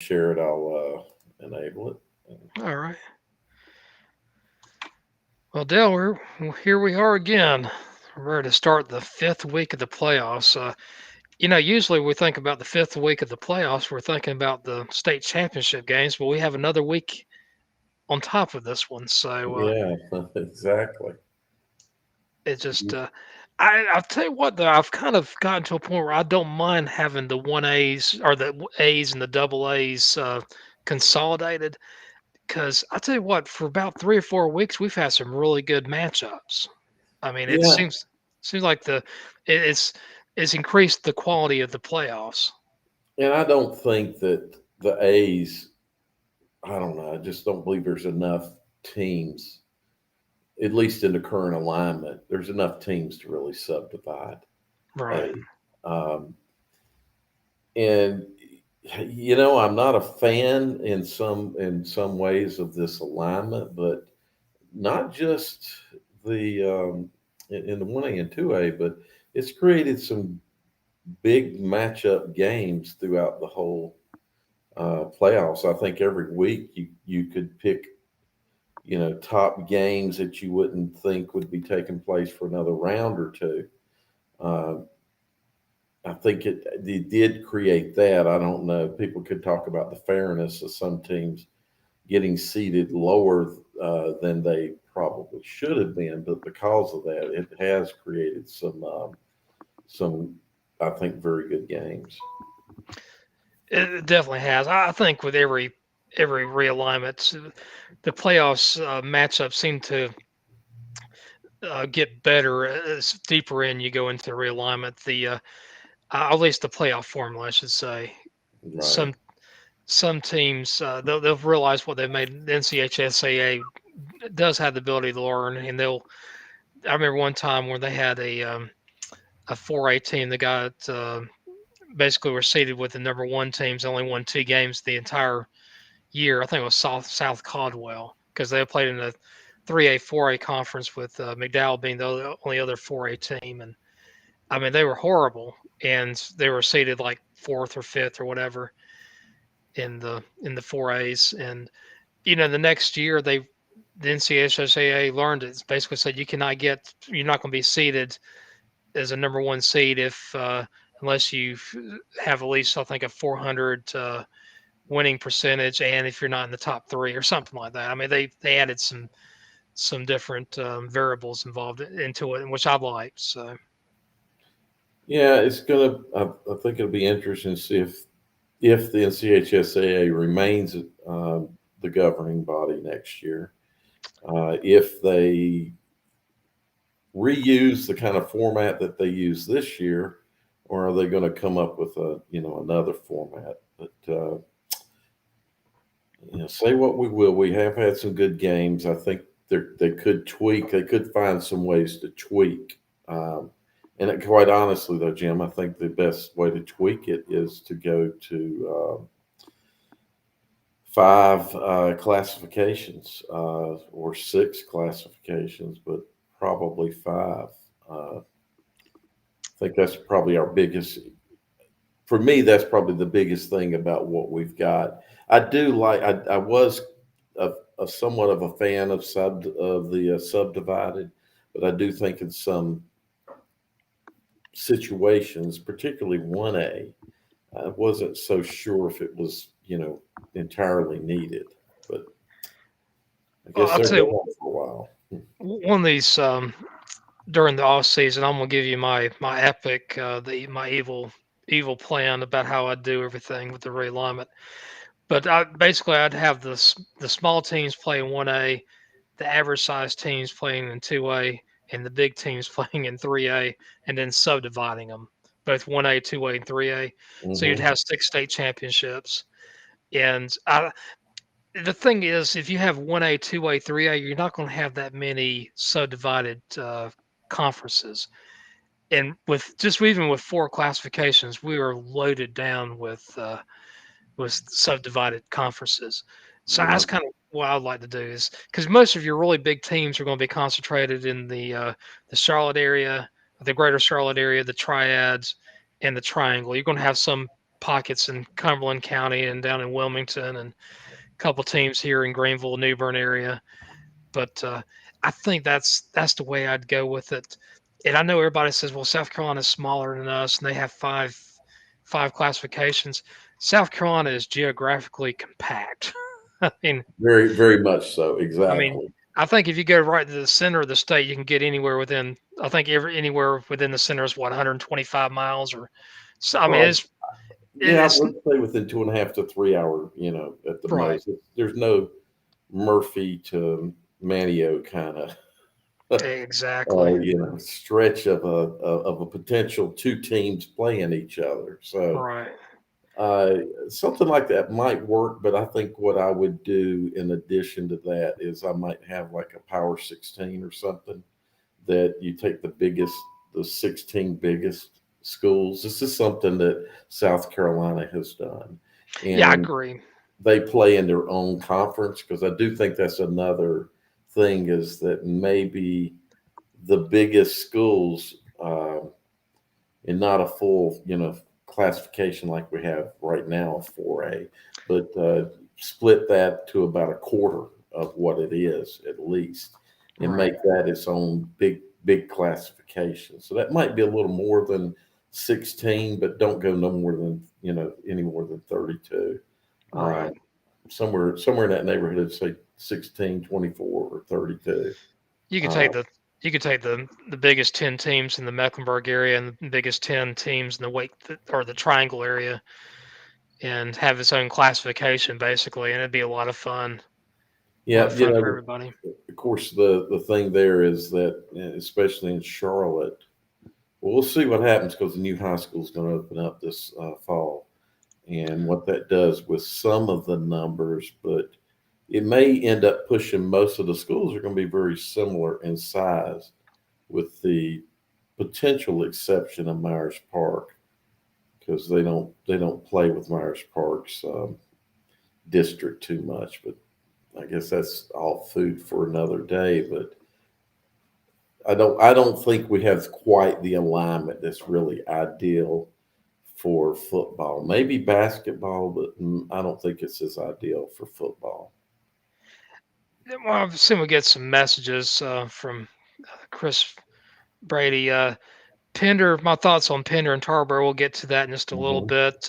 share it, I'll enable it. All right. Well, Dale, here we are again. We're ready to start the fifth week of the playoffs. Usually we think about the fifth week of the playoffs, we're thinking about the state championship games, but we have another week on top of this one. So Yeah, exactly. it just, I'll tell you what, though, I've kind of gotten to a point where I don't mind having the 1As or the A's and the double A's consolidated. Because I tell you what, for about 3 or 4 weeks, we've had some really good matchups. I mean, it Yeah, seems like it's increased the quality of the playoffs. and I don't think that the A's. I don't know. I just don't believe there's enough teams, at least in the current alignment. There's enough teams to really subdivide Right. A. Um, and I'm not a fan in some ways of this alignment, but not just the in the 1A and 2A, but it's created some big matchup games throughout the whole playoffs. I think every week you could pick top games that you wouldn't think would be taking place for another round or two. Uh, I think it did create that. I don't know. People could talk about the fairness of some teams getting seated lower than they probably should have been, but because of that, it has created some I think very good games. It definitely has. I think with every realignment, the playoffs matchups seem to get better as deeper in you go into the realignment. At least the playoff formula, I should say. Right. Some some teams they'll realize what they've made. The NCHSAA does have the ability to learn, and they'll. I remember one time where they had a 4A team that got basically were seeded with the number one teams, only won 2 games the entire year. I think it was South Caldwell because they played in the 3A 4A conference with McDowell being the only other 4A team, and I mean they were horrible, and they were seeded like fourth or fifth or whatever in the 4As, and the next year the NCSSAA learned it. It's basically said you're not going to be seeded as a number one seed if unless you have at least I think a 400 winning percentage, and if you're not in the top three or something like that. I mean they added some different variables involved into it, which I liked. So Yeah, it's gonna. I think it'll be interesting to see if the NCHSAA remains the governing body next year. If they reuse the kind of format that they use this year, or are they going to come up with another format? But say what we will, we have had some good games. I think they could tweak. They could find some ways to tweak. Quite honestly, though, Jim, I think the best way to tweak it is to go to five classifications or six classifications, but probably five. I think that's probably our biggest. For me, that's probably the biggest thing about what we've got. I do like. I was a somewhat of a fan of the subdivided, but I do think in some situations, particularly 1A, I wasn't so sure if it was entirely needed. But I well, guess I'll they're tell you going for a while. one of these during the off season, I'm gonna give you my epic my evil plan about how I do everything with the realignment. But basically, I'd have the small teams playing 1A, the average size teams playing in 2A, and the big teams playing in 3A, and then subdividing them both 1A, 2A, and 3A. So you'd Hmm. have 6 state championships. And the thing is, if you have 1A, 2A, 3A, you're not going to have that many subdivided conferences. And with just even with 4 classifications, we are loaded down with subdivided conferences. So Yeah. that's kind of what I'd like to do is because most of your really big teams are going to be concentrated in the Charlotte area, the Greater Charlotte area, the Triads, and the Triangle. You're going to have some pockets in Cumberland County and down in Wilmington, and a couple teams here in Greenville, New Bern area. But I think that's the way I'd go with it. And I know everybody says, well, South Carolina's smaller than us, and they have five classifications. South Carolina is geographically compact. I mean, Very, very much so. I mean, Exactly. I think if you go right to the center of the state, you can get anywhere within. I think anywhere within the center is what 125 miles, or so. I mean, Well, yeah, I it's would say within 2.5 to 3 hour, at the right, most. There's no Murphy to Manio kind of, exactly, stretch of a potential two teams playing each other. So right, uh, something like that might work, but I think what I would do in addition to that is I might have like a Power 16 or something that you take the 16 biggest schools. This is something that South Carolina has done. yeah, I And agree, they play in their own conference because I do think that's another thing is that maybe the biggest schools and not a full, classification like we have right now, 4A, but split that to about a quarter of what it is at least, and right, make that its own big classification. So that might be a little more than 16, but don't go no more than any more than 32. right. Um, somewhere in that neighborhood, say 16, 24, or 32. You could Uh, take the biggest 10 teams in the Mecklenburg area and the biggest 10 teams in the Wake or the Triangle area, and have its own classification basically, and it'd be a lot yeah, of fun for everybody. of course, the thing there is that, especially in Charlotte, well, we'll see what happens because the new high school is going to open up this fall, and what that does with some of the numbers, but it may end up pushing most of the schools are going to be very similar in size, with the potential exception of Myers Park because they don't play with Myers Park's district too much, but I guess that's all food for another day. But I don't think we have quite the alignment that's really ideal for football. Maybe basketball, but I don't think it's as ideal for football. Well, I've seen we get some messages from Chris Brady. Pender, my thoughts on Pender and Tarboro. We'll get to that in just a little Hmm. bit.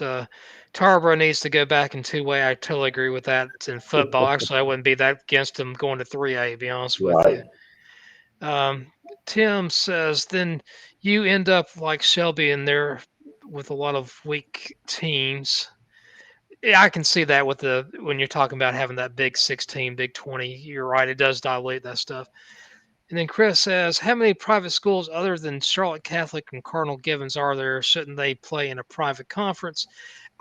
Tarboro needs to go back in 2A. I totally agree with that. In football, actually, I wouldn't be that against him going to 3A. To be honest with Right. you. Um, Tim says, then you end up like Shelby in there with a lot of weak teams. Yeah, I can see that with the when you're talking about having that big 16, big 20. You're right; it does dilute that stuff. And then Chris says, how many private schools other than Charlotte Catholic and Cardinal Gibbons are there? Shouldn't they play in a private conference?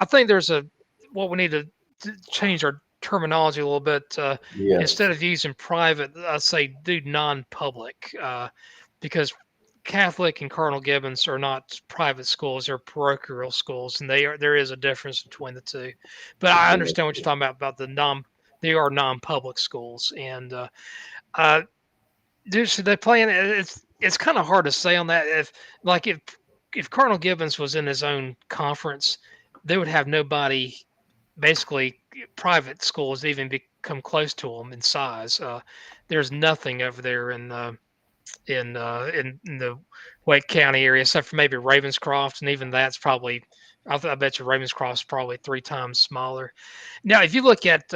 I think there's a what we need to change our terminology a little bit. Yes. Instead of using private, I say do non-public, because Catholic and Cardinal Gibbons are not private schools; they're parochial schools, and there is a difference between the two. But I understand what you're Exactly. talking about the non. They are non-public schools, and uh, dude, should they play in it? It's kind of hard to say on that. If Cardinal Gibbons was in his own conference, they would have nobody. Basically, private schools even become close to them in size. There's nothing over there in the Wake County area, except for maybe Ravenscroft, and even that's probably. I bet you Ravenscroft's probably 3 times smaller. Now, if you look at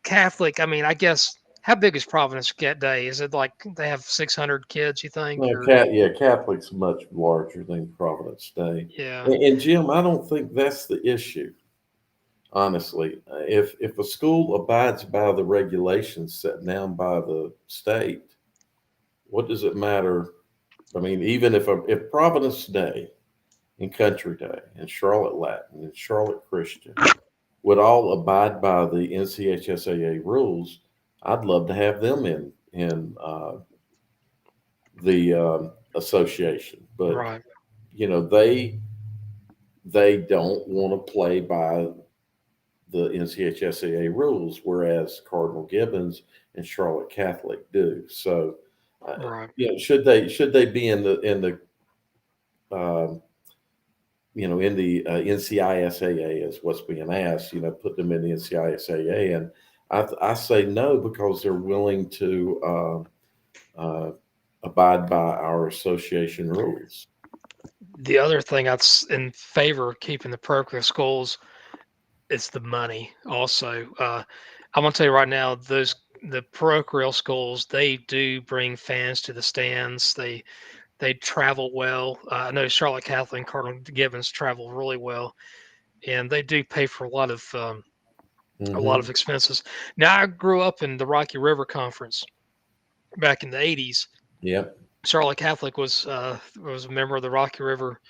Catholic, I mean, I guess how big is Providence Day? Is it like they have 600 kids? You think, Well, or Yeah, Catholic's much larger than Providence Day, yeah, and Jim, I don't think that's the issue. Honestly, if a school abides by the regulations set down by the state, what does it matter? I mean, even if Providence Day and Country Day and Charlotte Latin and Charlotte Christian would all abide by the NCHSAA rules, I'd love to have them in the association. But right, they don't want to play by the NCHSAA rules, whereas Cardinal Gibbons and Charlotte Catholic do. So, right, should they be in the um, in the NCISAA is what's being asked, put them in the NCISAA. And I say no because they're willing to abide by our association rules. The other thing that's in favor of keeping the parochial schools is the money. Also, I'm gonna tell you right now, the parochial schools, they do bring fans to the stands. They travel well. I know Charlotte Catholic and Cardinal Gibbons travel really well, and they do pay for a lot of Hmm. expenses. Now, I grew up in the Rocky River Conference back in the '80s. Yep. Charlotte Catholic was a member of the Rocky River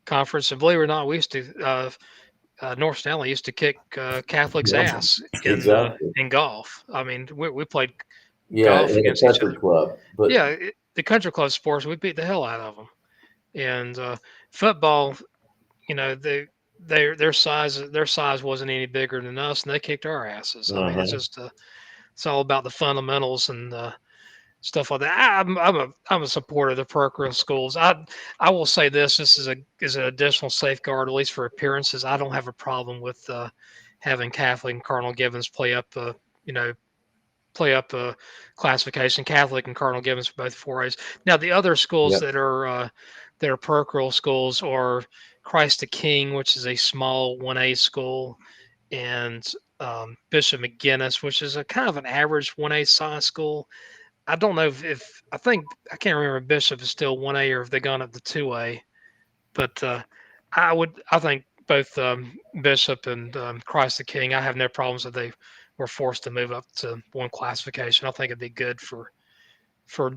Conference, and believe it or not, we used to North Stanley used to kick Catholic's Yep. ass Exactly. in golf. I mean, we played Yeah, golf in against a each country other. club, but Yeah, the country club sports, we beat the hell out of them. And football, their size wasn't any bigger than us, and they kicked our asses. I mean, uh-huh. it's all about the fundamentals and stuff like that. I'm a supporter of the parochial schools. I will say this: this is an additional safeguard, at least for appearances. I don't have a problem with having Catholic and Cardinal Gibbons you know play up a classification. Catholic and Cardinal Gibbons are both 4As. Now the other schools Yep. that are parochial schools are Christ the King, which is a small 1A school, and Bishop McGuinness, which is a kind of an average 1A size school. I don't know if I think I can't remember if Bishop is still 1A or if they gone up to 2A, but I think both Bishop and Christ the King. I have no problems if they were forced to move up to one classification. I think it'd be good for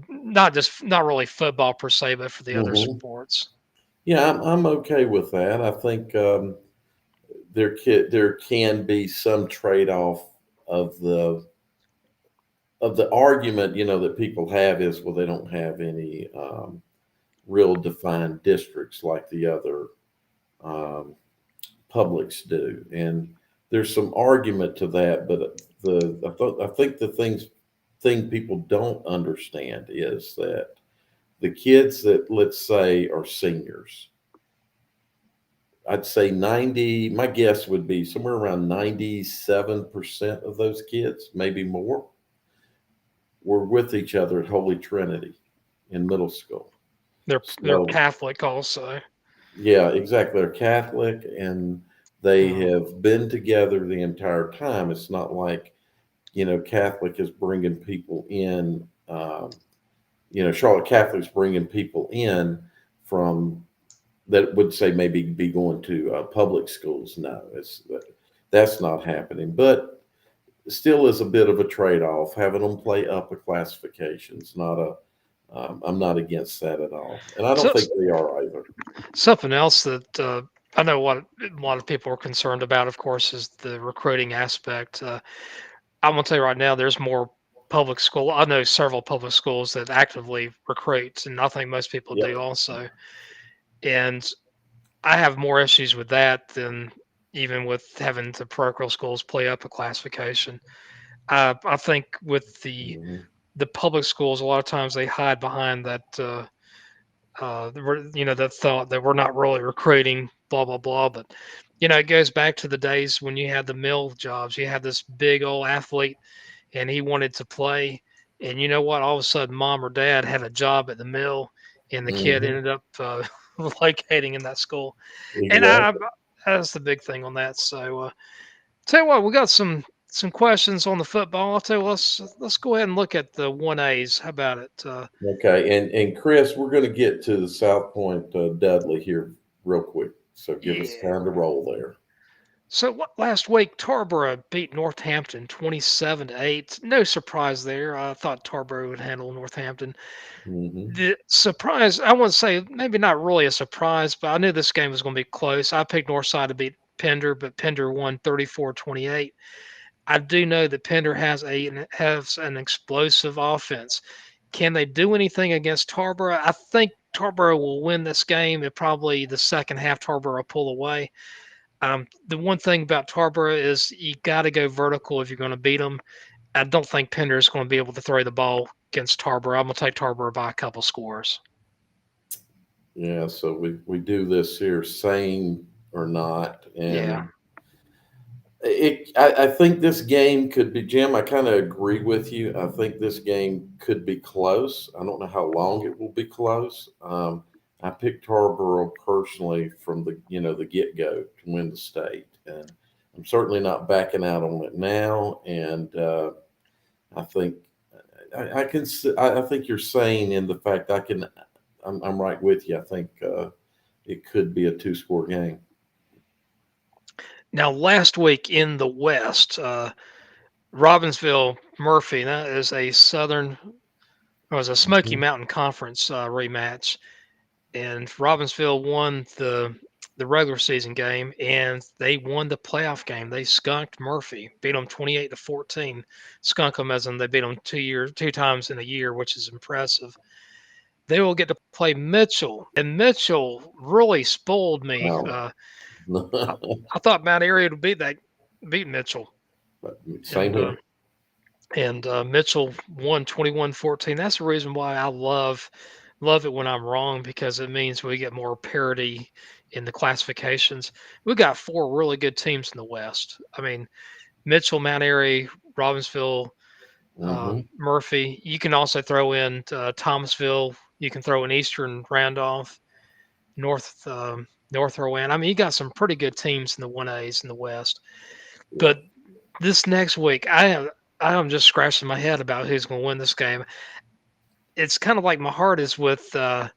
not really football per se, but for the other Hmm. sports. Yeah, I'm okay with that. I think there can be some trade off of the argument that people have is, well, they don't have any real defined districts like the other um, publics do, and there's some argument to that. But I think the thing people don't understand is that the kids that, let's say, are seniors, I'd say 90, my guess would be somewhere around 97% of those kids, maybe more, were with each other at Holy Trinity in middle school. They're So, Catholic also. yeah, exactly. They're Catholic and they Uh, have been together the entire time. It's not like, Catholic is bringing people in, Charlotte Catholic's bringing people in from that would say maybe be going to public schools. No, that's not happening. But still is a bit of a trade off. Having them play upper classifications, not a. I'm not against that at all, and I don't so think they are either. something else that I know what a lot of people are concerned about, of course, is the recruiting aspect. I'm gonna tell you right now, there's more public school. I know several public schools that actively recruit, and I think most people do Yep. also. And I have more issues with that than even with having the parochial schools play up a classification. I think with Hmm. the public schools, a lot of times they hide behind that. That thought that we're not really recruiting, blah blah blah. But it goes back to the days when you had the mill jobs. You had this big old athlete and he wanted to play. And you know what? All of a sudden, mom or dad had a job at the mill, and the kid Hmm. ended up locating in that school. And Exactly. that's the big thing on that. So, tell you what, we got some questions on the football. I'll tell you, let's go ahead and look at the 1As. How about it? Okay, and Chris, we're going to get to the South Point Dudley here real quick, so give us Yeah. time to roll there. So last week, Tarboro beat Northampton 27-8. No surprise there. I thought Tarboro would handle Northampton. Hmm. The surprise, I wouldn't say maybe not really a surprise, but I knew this game was going to be close. I picked Northside to beat Pender, but Pender won 34-28. I do know that Pender has an explosive offense. Can they do anything against Tarboro? I think Tarboro will win this game. It probably the second half Tarboro will pull away. The one thing about Tarboro is you got to go vertical if you're going to beat them. I don't think Pender is going to be able to throw the ball against Tarboro. I'm going to take Tarboro by a couple scores. Yeah, so we do this here, sane or not, Yeah. and I think this game could be, Jim. I kind of agree with you. I think this game could be close. I don't know how long it will be close. I picked Tarboro personally from the get go to win the state, and I'm certainly not backing out on it now. And I think I can. I think you're saying in the fact I can. I'm right with you. I think it could be a two-score game. Now, last week in the West, Robbinsville Murphy, that is a Southern, or was a Smoky Mhm. Mountain Conference rematch, and Robbinsville won the regular season game, and they won the playoff game. They skunked Murphy, beat them 28-14. Skunk them as in they beat them 2 times in a year, which is impressive. They will get to play Mitchell, and Mitchell really spoiled me. Wow. I, I thought Mount Airy would beat Mitchell, Same and here. Mitchell won 21-14. That's the reason why I love it when I'm wrong, because it means we get more parity in the classifications. We've got four really good teams in the West. I mean, Mitchell, Mount Airy, Robbinsville, Hmm. Murphy. You can also throw in Thomasville. You can throw in Eastern Randolph, North Rowan. I mean, you got some pretty good teams in the 1As in the West. Yeah, But this next week, I am just scratching my head about who's going to win this game. It's kind of like my heart is Mitchell.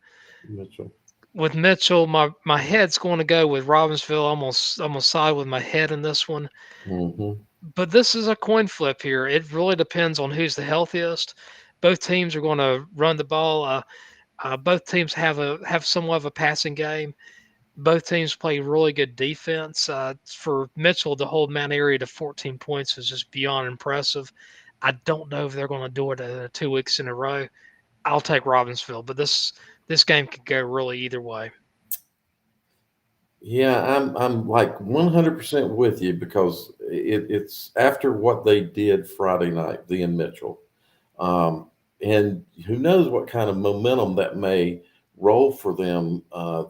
with Mitchell. My head's going to go with Robbinsville. I'm gonna side with my head in this one. Hmm. But this is a coin flip here. It really depends on who's the healthiest. Both teams are going to run the ball. Both teams have somewhat of a passing game. Both teams play really good defense. For Mitchell to hold Mount Airy to 14 points is just beyond impressive. I don't know if they're going to do it 2 weeks in a row. I'll take Robbinsville, but this game could go really either way. Yeah, I'm like 100% with you because it's after what they did Friday night, the and Mitchell. And who knows what kind of momentum that may roll for them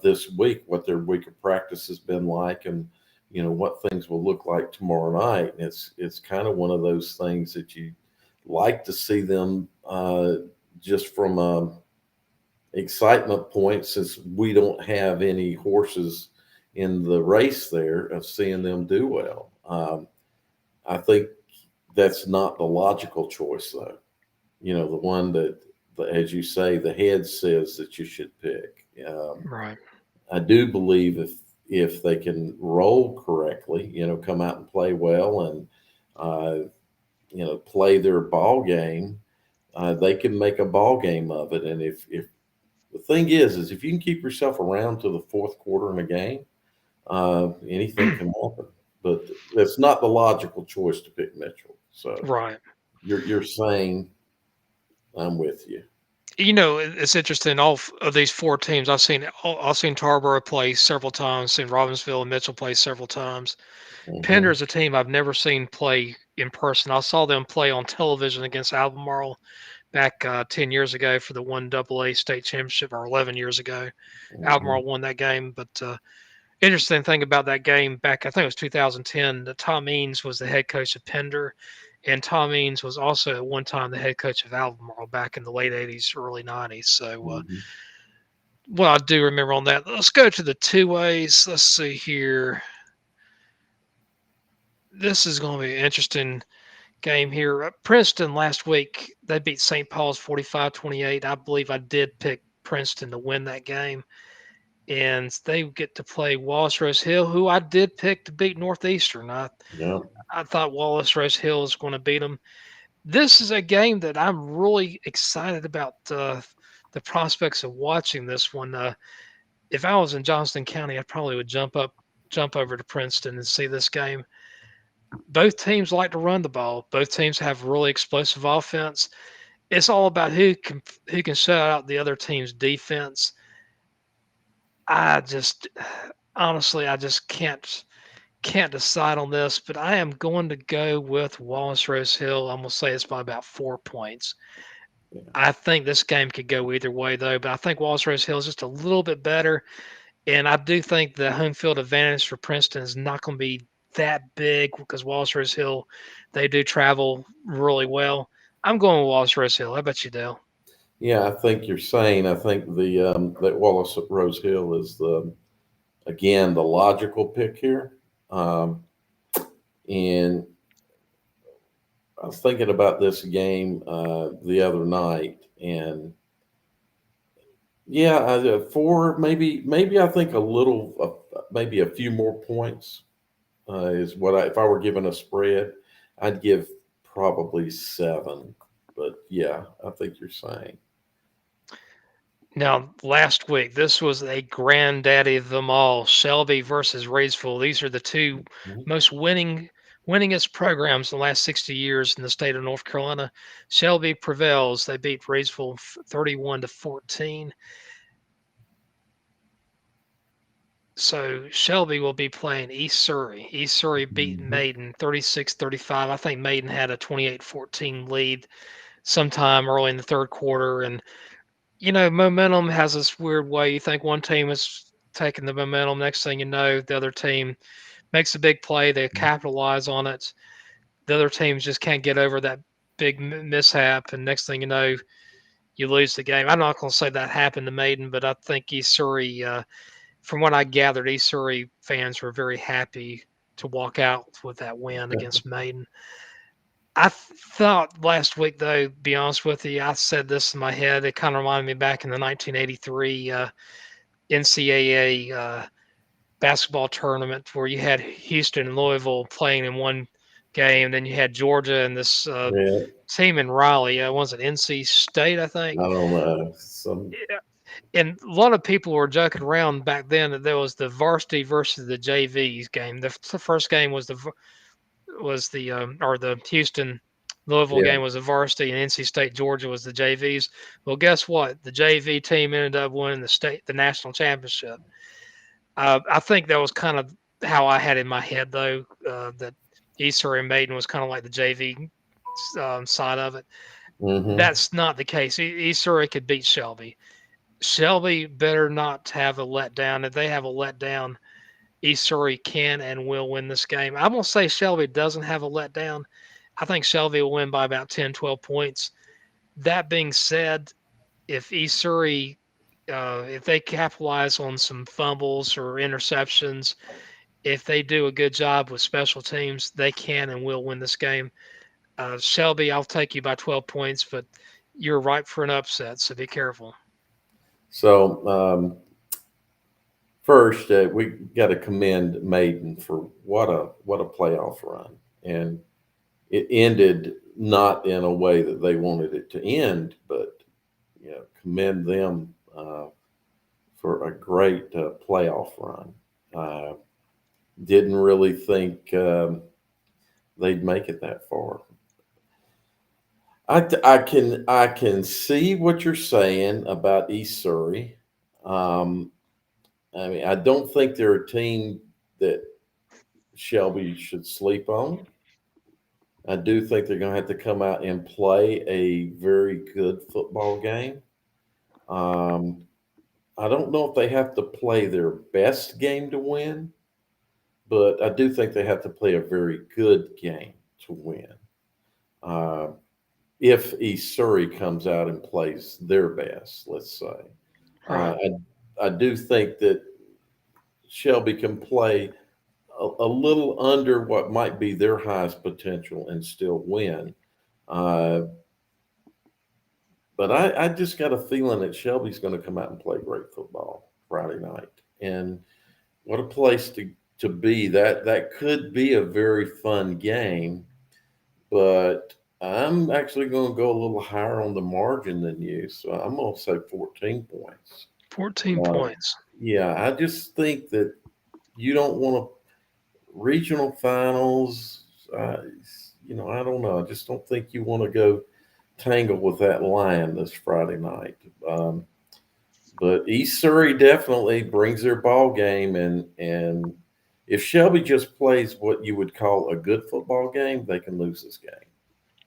this week, what their week of practice has been like, and what things will look like tomorrow night. And it's kind of one of those things that you like to see them just from a excitement point, since we don't have any horses in the race there, of seeing them do well. I think that's not the logical choice, though. The one that, as you say, the head says that you should pick. Right. I do believe if they can roll correctly, come out and play well, and play their ball game, they can make a ball game of it. And if the thing is if you can keep yourself around to the fourth quarter in a game, anything can happen. But that's not the logical choice to pick Mitchell. So Right. you're saying I'm with you. It's interesting. Of these four teams, I've seen Tarboro play several times, seen Robbinsville and Mitchell play several times. Pender Hmm. is a team I've never seen play in person. I saw them play on television against Albemarle back 10 years ago for the 1AA state championship, or 11 years ago. Hmm. Albemarle won that game. But interesting thing about that game back, I think it was 2010, that Tom Eanes was the head coach of Pender. And Tom Eanes was also at one time the head coach of Albemarle back in the late 80s, early 90s. So, Hmm. what I do remember on that, let's go to the 2As. Let's see here. This is going to be an interesting game here. Princeton last week, they beat St. Paul's 45-28. I believe I did pick Princeton to win that game. And they get to play Wallace Rose Hill, who I did pick to beat Northeastern. Yeah. I thought Wallace Rose Hill was going to beat them. This is a game that I'm really excited about the prospects of watching this one. If I was in Johnston County, I probably would jump over to Princeton and see this game. Both teams like to run the ball. Both teams have really explosive offense. It's all about who can shut out the other team's defense. I just honestly, I just can't decide on this, but I am going to go with Wallace Rose Hill. I'm gonna say it's by about 4 points. Yeah. I think this game could go either way, though, but I think Walls Rose Hill is just a little bit better. And I do think the home field advantage for Princeton is not going to be that big because Walls Rose Hill, they do travel really well. I'm going with Walls Rose Hill. How about you, Dale? Yeah, I think you're saying. I think that Wallace Rose Hill is the logical pick here. Um, and I was thinking about this game the other night, and yeah, four, maybe I think a little, maybe a few more points is what if I were given a spread, I'd give probably seven. But yeah, I think you're saying. Now, last week, this was a granddaddy of them all, Shelby versus Ray'sville. These are the two Mhm. most winningest programs in the last 60 years in the state of North Carolina. Shelby prevails. They beat Ray'sville 31-14. So Shelby will be playing East Surrey. East Surrey beat Mhm. Maiden 36-35. I think Maiden had a 28-14 lead sometime early in the third quarter. And, momentum has this weird way. You think one team is taking the momentum. Next thing you know, the other team makes a big play. They capitalize on it. The other teams just can't get over that big mishap. And next thing you know, you lose the game. I'm not going to say that happened to Maiden, but I think East Surrey from what I gathered, East Surrey fans were very happy to walk out with that win against Maiden. I thought last week, though, to be honest with you, I said this in my head. It kind of reminded me back in the 1983 NCAA basketball tournament where you had Houston and Louisville playing in one game, then you had Georgia and this Yeah, team in Raleigh. Was it NC State, I think? I don't know. Some And a lot of people were joking around back then that there was the varsity versus the JVs game. The first game was the or the Houston Louisville yeah. game was the varsity, and NC State Georgia was the JVs. Well, guess what? The JV team ended up winning the national championship. I think that was kind of how I had in my head, though, that Easter and Maiden was kind of like the JV side of it. Hmm. That's not the case. Easter could beat Shelby. Shelby better not have a letdown. If they have a letdown, East Surrey can and will win this game. I'm going to say Shelby doesn't have a letdown. I think Shelby will win by about 10, 12 points. That being said, if East Surrey, if they capitalize on some fumbles or interceptions, if they do a good job with special teams, they can and will win this game. Shelby, I'll take you by 12 points, but you're ripe for an upset, so be careful. So first, we got to commend Maiden for what a playoff run, and it ended not in a way that they wanted it to end, but commend them for a great playoff run. Uh, didn't really think they'd make it that far. I can see what you're saying about East Surrey. Um, I mean, I don't think they're a team that Shelby should sleep on. I do think they're going to have to come out and play a very good football game. Um, I don't know if they have to play their best game to win, but I do think they have to play a very good game to win. Uh, if East Surrey comes out and plays their best, let's say. Uh, Right. I do think that Shelby can play a little under what might be their highest potential and still win. Uh, but I just got a feeling that Shelby's going to come out and play great football Friday night. And what a place to be. That could be a very fun game, but I'm actually going to go a little higher on the margin than you. So I'm going to say 14 points. 14 Uh, points. yeah, I just think that you don't want to regional finals. Uh, I don't know. I just don't think you want to go tangle with that lion this Friday night. Um, but East Surrey definitely brings their ball game, and if Shelby just plays what you would call a good football game, they can lose this game.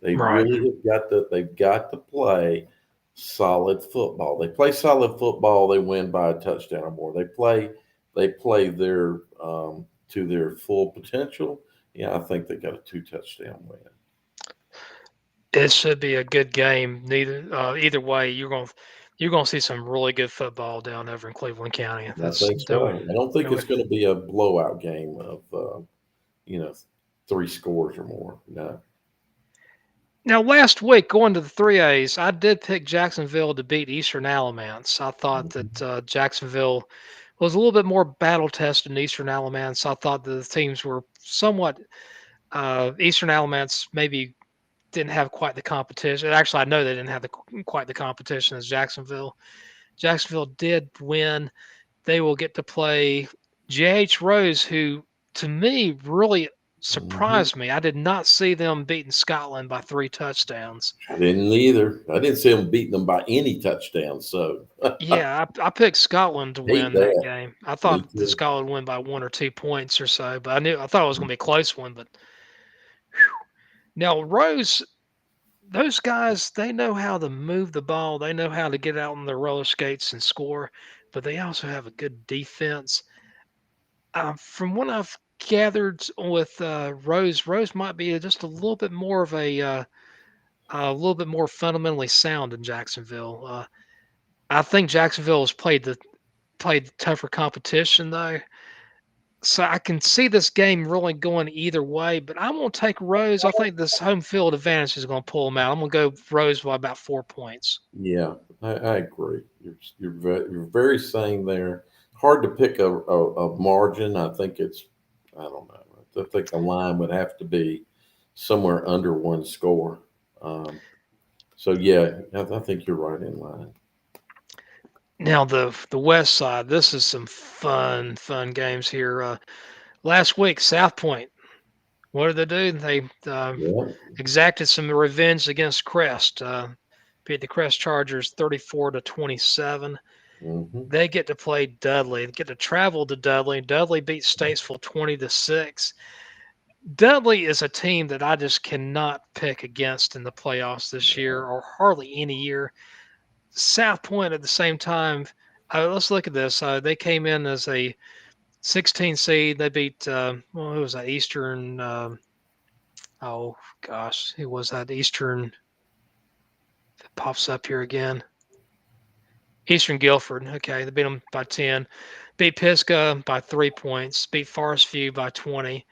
They Right. really they've got to play solid football. They play solid football, they win by a touchdown or more. They play their to their full potential. Yeah, I think they got a two touchdown win. It should be a good game. Either way, you're gonna see some really good football down over in Cleveland County. I That's think no so. I don't think no. it's going to be a blowout game of you know three scores or more. No. Now, last week, going to the 3As, I did pick Jacksonville to beat Eastern Alamance. I thought Mhm. that Jacksonville was a little bit more battle tested than Eastern Alamance. I thought that the teams were somewhat Eastern Alamance maybe didn't have quite the competition. Actually, I know they didn't have quite the competition as Jacksonville. Jacksonville did win. They will get to play J.H. Rose, who to me really Mhm. surprised me. I did not see them beating Scotland by 3 touchdowns. I didn't either. I didn't see them beating them by any touchdowns. So Yeah, I picked Scotland to hate win that that. game. I Me thought the too. Scotland win by 1 or 2 points or so, but I thought it was going to be a close one. But now Rose, those guys, they know how to move the ball. They know how to get out on their roller skates and score, but they also have a good defense. From what I've gathered with Rose, Rose might be just a little bit more of a little bit more fundamentally sound in Jacksonville. I think Jacksonville has played tougher competition though, so I can see this game really going either way. But I'm gonna take Rose. I think this home field advantage is gonna pull them out. I'm gonna go Rose by about 4 points. Yeah, I agree. You're very sane there. Hard to pick a margin. I think it's I don't know. I think the line would have to be somewhere under one score. Um, so yeah, I think you're right in line. Now the West Side. This is some fun games here. Last week, South Point. What did they do? They Yeah. exacted some revenge against Crest. Beat the Crest Chargers 34-27. Hmm. They get to play Dudley. They get to travel to Dudley. Dudley beat Statesville 20-6. Dudley is a team that I just cannot pick against in the playoffs this year, or hardly any year. South Point at the same time. Let's look at this. They came in as a 16 seed. They beat who was that? Eastern. Oh gosh, who was that? Eastern. It pops up here again. Eastern Guilford. Okay, they beat them by 10. Beat Pisgah by 3 points. Beat Forest View by 20.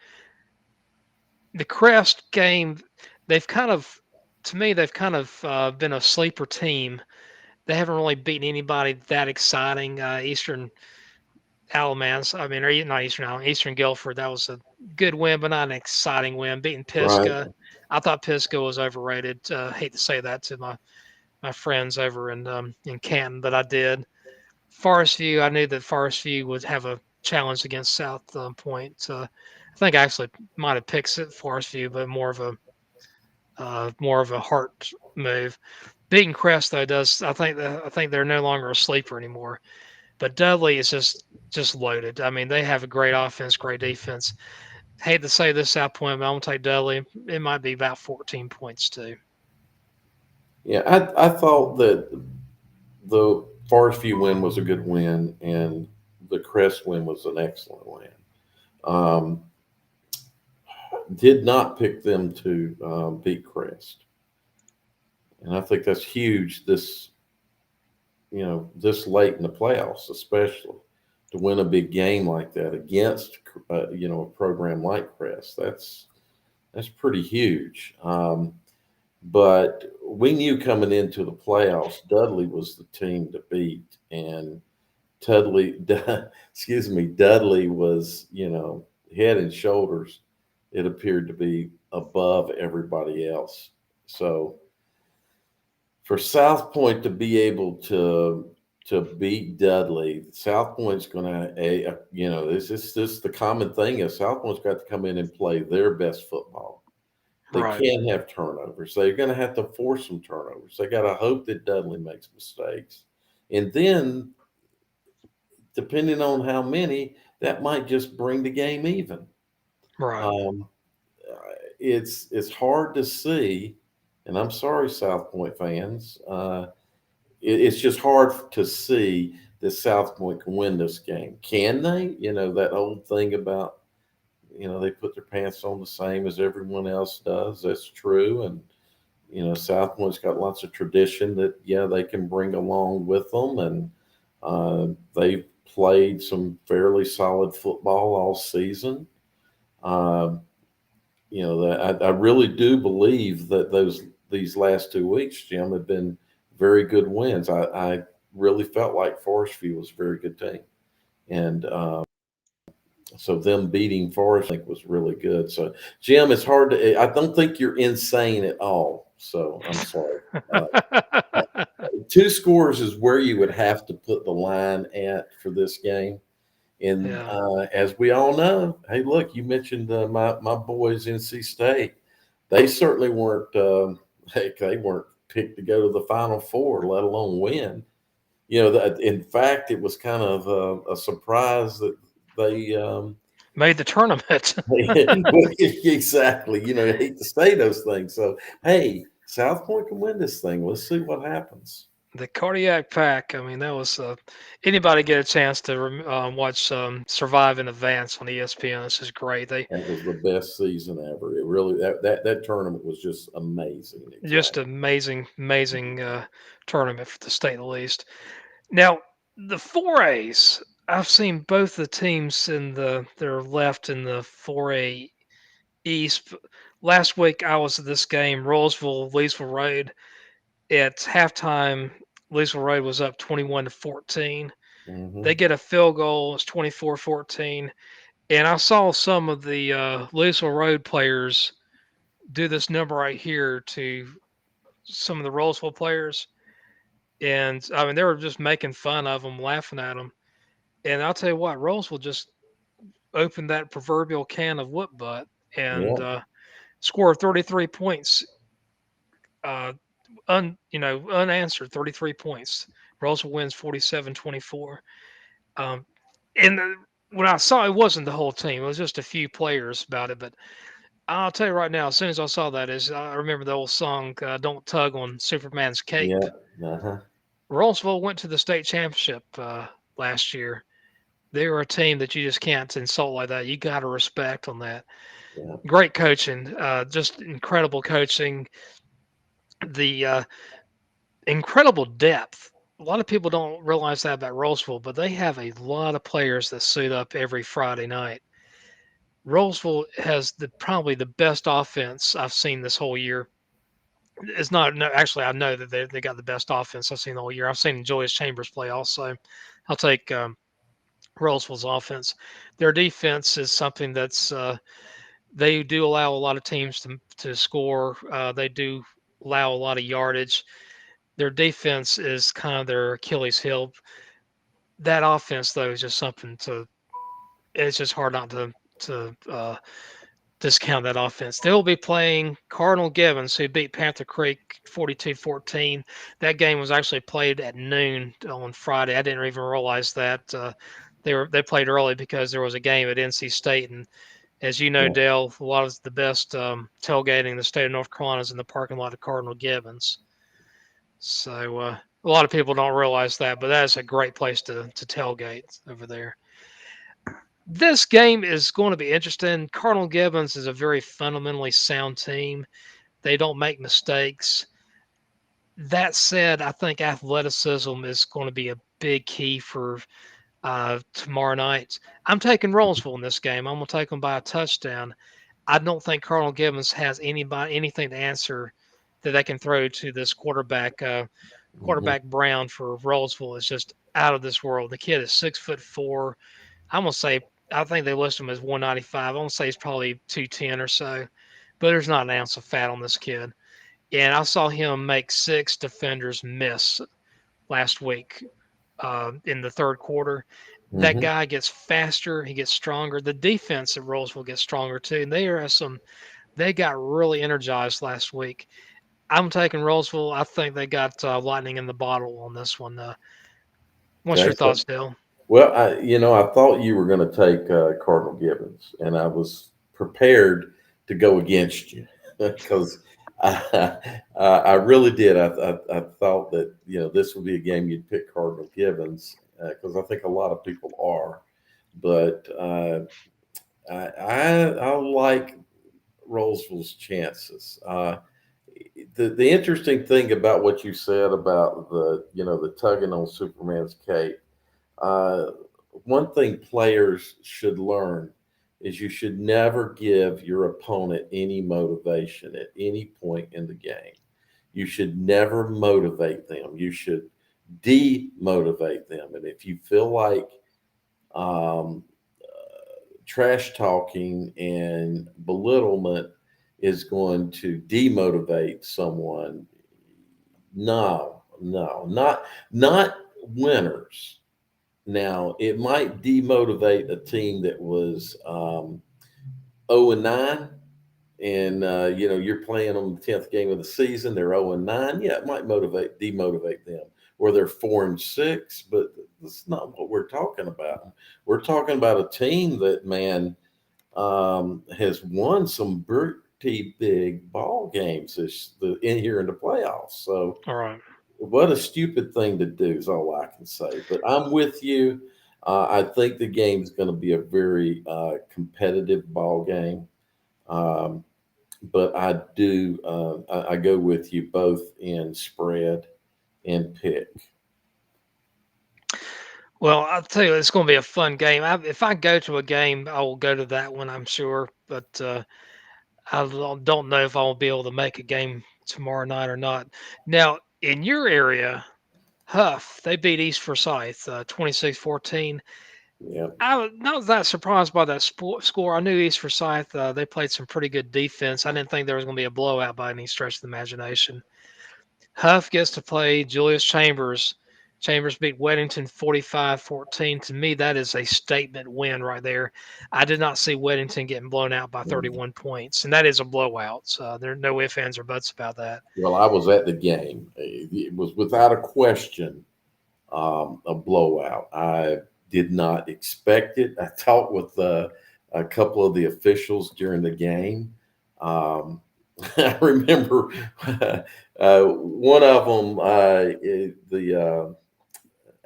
The Crest game, they've kind of, to me, they've kind of been a sleeper team. They haven't really beaten anybody that exciting. Eastern Alamance, I mean, or not Eastern Alamance, Eastern Guilford. That was a good win, but not an exciting win. Beating Right. Pisgah, I thought Pisgah was overrated. Hate to say that to my friends over in Canton, but I did. Forest View, I knew that Forest View would have a challenge against South Point. I think I actually might have picked Forest View, but more of a heart move. Beating Crest though does I think they're no longer a sleeper anymore. But Dudley is just loaded. I mean, they have a great offense, great defense. Hate to say this South Point, but I'm gonna take Dudley. It might be about 14 points too. Yeah, I thought that the Forest View win was a good win, and the Crest win was an excellent win. Um, did not pick them to beat Crest, and I think that's huge. This late in the playoffs, especially to win a big game like that against a program like Crest. That's pretty huge. But we knew coming into the playoffs, Dudley was the team to beat, and Dudley, Dudley was head and shoulders. It appeared to be above everybody else. So for South Point to be able to beat Dudley, South Point's going to, this the common thing is South Point's got to come in and play their best football. They Right, can't have turnovers. They're going to have to force some turnovers. They got to hope that Dudley makes mistakes, and then depending on how many, that might just bring the game even. right. Um, it's hard to see. And I'm sorry, South Point fans. It's just hard to see that South Point can win this game. Can they? That old thing about, they put their pants on the same as everyone else does. That's true. And, South Point's got lots of tradition that, yeah, they can bring along with them. And they've played some fairly solid football all season. Uh, that I really do believe that these last 2 weeks, Jim, have been very good wins. I really felt like Forest View was a very good team, and so them beating Forest, I think, was really good. So, Jim, it's hard to. I don't think you're insane at all. So I'm sorry. Uh, Two scores is where you would have to put the line at for this game. And Yeah. as we all know, hey, look, you mentioned my boys, NC State. They certainly weren't. Heck, they weren't picked to go to the Final Four, let alone win. In fact, it was kind of a surprise that they. Made the tournament. Exactly. I hate to say those things. So, hey, South Point can win this thing. Let's see what happens. The cardiac pack. I mean, that was anybody get a chance to watch Survive in Advance on ESPN. This is great. They That was the best season ever. It really that tournament was just amazing. just Exactly. amazing tournament for the state, at least. Now the 4As. I've seen both the teams in they're left in the 4A East. Last week I was at this game, Leesville Road. At halftime, Leesville Road was up 21-14. They Hmm. get a field goal. It's 24-14. And I saw some of the Louisville Road players do this number right here to some of the Roseville players. And I mean, they were just making fun of them, laughing at them. And I'll tell you what, Roseville just opened that proverbial can of whoop butt and Yeah. scored 33 points, uh, unanswered 33 points. Roseville wins 47-24. Um, and when I saw it wasn't the whole team, it was just a few players about it. But I'll tell you right now, as soon as I saw that, is I remember the old song "Don't Tug on Superman's Cape." Yeah. Uh-huh. Rolesville went to the state championship last year. They were a team that you just can't insult like that. You got to respect on that. Yeah. Great coaching, just incredible coaching. The incredible depth. A lot of people don't realize that about Rolesville, but they have a lot of players that suit up every Friday night. Rolesville has probably the best offense I've seen this whole year. It's not no, actually I know that they got the best offense I've seen the whole year. I've seen Joyous Chambers play also. I'll take Rolesville's offense. Their defense is something that's they do allow a lot of teams to score. They do allow a lot of yardage. Their defense is kind of their Achilles heel. That offense though is just something to. It's just hard not to discount that offense. They'll be playing Cardinal Gibbons, who beat Panther Creek 42-14. That game was actually played at noon on Friday. I didn't even realize that. They played early because there was a game at NC State, and as you know, Yeah. Dale, a lot of the best tailgating in the state of North Carolina is in the parking lot of Cardinal Gibbons. So a lot of people don't realize that, but that is a great place to tailgate over there. This game is going to be interesting. Cardinal Gibbons is a very fundamentally sound team. They don't make mistakes. That said, I think athleticism is going to be a big key for tomorrow night. I'm taking Rolesville in this game. I'm going to take them by a touchdown. I don't think Cardinal Gibbons has anything to answer that they can throw to this quarterback. Hmm. Quarterback Brown for Rolesville is just out of this world. The kid is 6'4". I'm gonna say I think they list him as 195. I'm gonna say he's probably 210 or so, but there's not an ounce of fat on this kid. And I saw him make 6 defenders miss last week in the third quarter. That Hmm. guy gets faster, he gets stronger. The defense at Rolesville gets stronger too. And they got really energized last week. I'm taking Rolesville. I think they got lightning in the bottle on this one. What's Okay. your thoughts, Dale? Well, I thought you were going to take Cardinal Gibbons, and I was prepared to go against you because I really did. I thought that this would be a game you'd pick Cardinal Gibbons because I think a lot of people are, but I like Roseville's chances. The interesting thing about what you said about the tugging on Superman's cape. Uh, One thing players should learn is you should never give your opponent any motivation at any point in the game. You should never motivate them. You should demotivate them. And if you feel like um, trash talking and belittlement is going to demotivate someone, no, no, not winners. Now, it might demotivate a team that was 0-9, and you're playing on the 10th game of the season. They're 0-9. Yeah, it might demotivate them. Or they're 4-6, but that's not what we're talking about. We're talking about a team that has won some pretty big ball games in here in the playoffs. So All right. what a stupid thing to do is all I can say. But I'm with you. I think the game's going to be a very competitive ball game. Um, but I do. I go with you both in spread and pick. Well, I'll tell you, it's going to be a fun game. If I go to a game, I will go to that one, I'm sure. But I don't know if I'll be able to make a game tomorrow night or not. Now, in your area, Huff, they beat East Forsyth 26-14. Yeah. I was not that surprised by that score. I knew East Forsyth, they played some pretty good defense. I didn't think there was going to be a blowout by any stretch of the imagination. Huff gets to play Julius Chambers. Chambers beat Weddington 45-14. To me, that is a statement win right there. I did not see Weddington getting blown out by Mm. 31 points, and that is a blowout. So there are no ifs, ands, or buts about that. Well, I was at the game. It was without a question a blowout. I did not expect it. I talked with a couple of the officials during the game. Um, I remember one of them,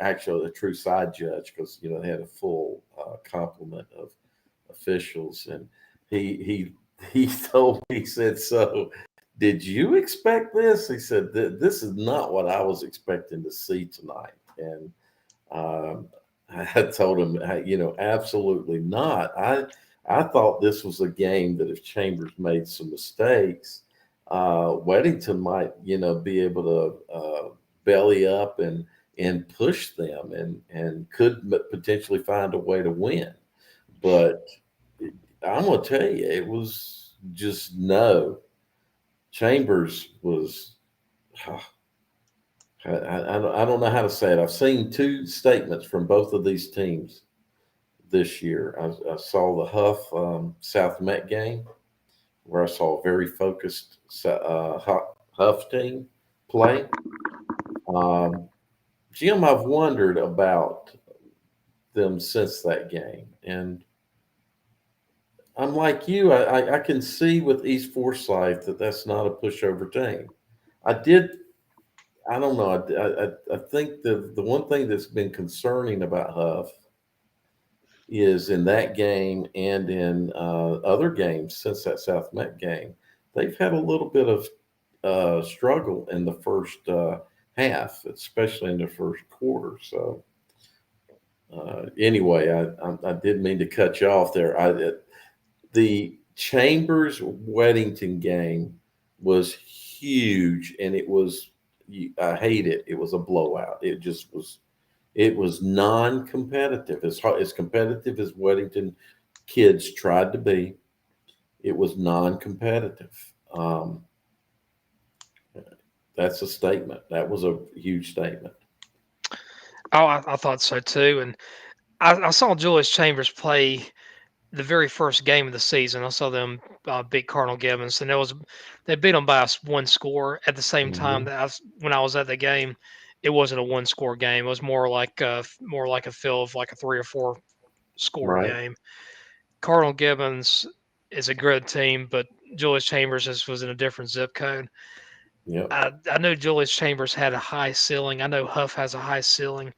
actually the true side judge, because they had a full complement of officials, and he he told me, he said, "So, did you expect this?" He said, "This is not what I was expecting to see tonight." And um, I told him, absolutely not. I thought this was a game that if Chambers made some mistakes, Weddington might, be able to belly up and push them and could potentially find a way to win. But I'm gonna tell you, it was just no. Chambers was. I don't know how to say it. I've seen two statements from both of these teams this year. I saw the Huff South Met game where I saw a very focused Huff team play. Um, Jim, I've wondered about them since that game, and I'm like you. I can see with East Forsyth that that's not a pushover team. I did. I don't know. I think the one thing that's been concerning about Huff is in that game and in other games since that South Met game, they've had a little bit of struggle in the first half, especially in the first quarter. So anyway, I did mean to cut you off there. The Chambers Weddington game was huge, and it was. I hate it. It was a blowout. It just was. It was non-competitive, as competitive as Weddington kids tried to be. It was non-competitive. That's a statement. That was a huge statement. Oh, I thought so too. And I saw Julius Chambers play the very first game of the season. I saw them beat Cardinal Gibbons, and they beat them by one score. At the same time Hmm. that when I was at the game, it wasn't a one score game. It was more like a feel of like a 3 or 4 score Right. game. Cardinal Gibbons is a good team, but Julius Chambers was in a different zip code. Yep. I know Julius Chambers had a high ceiling. I know Huff has a high ceiling.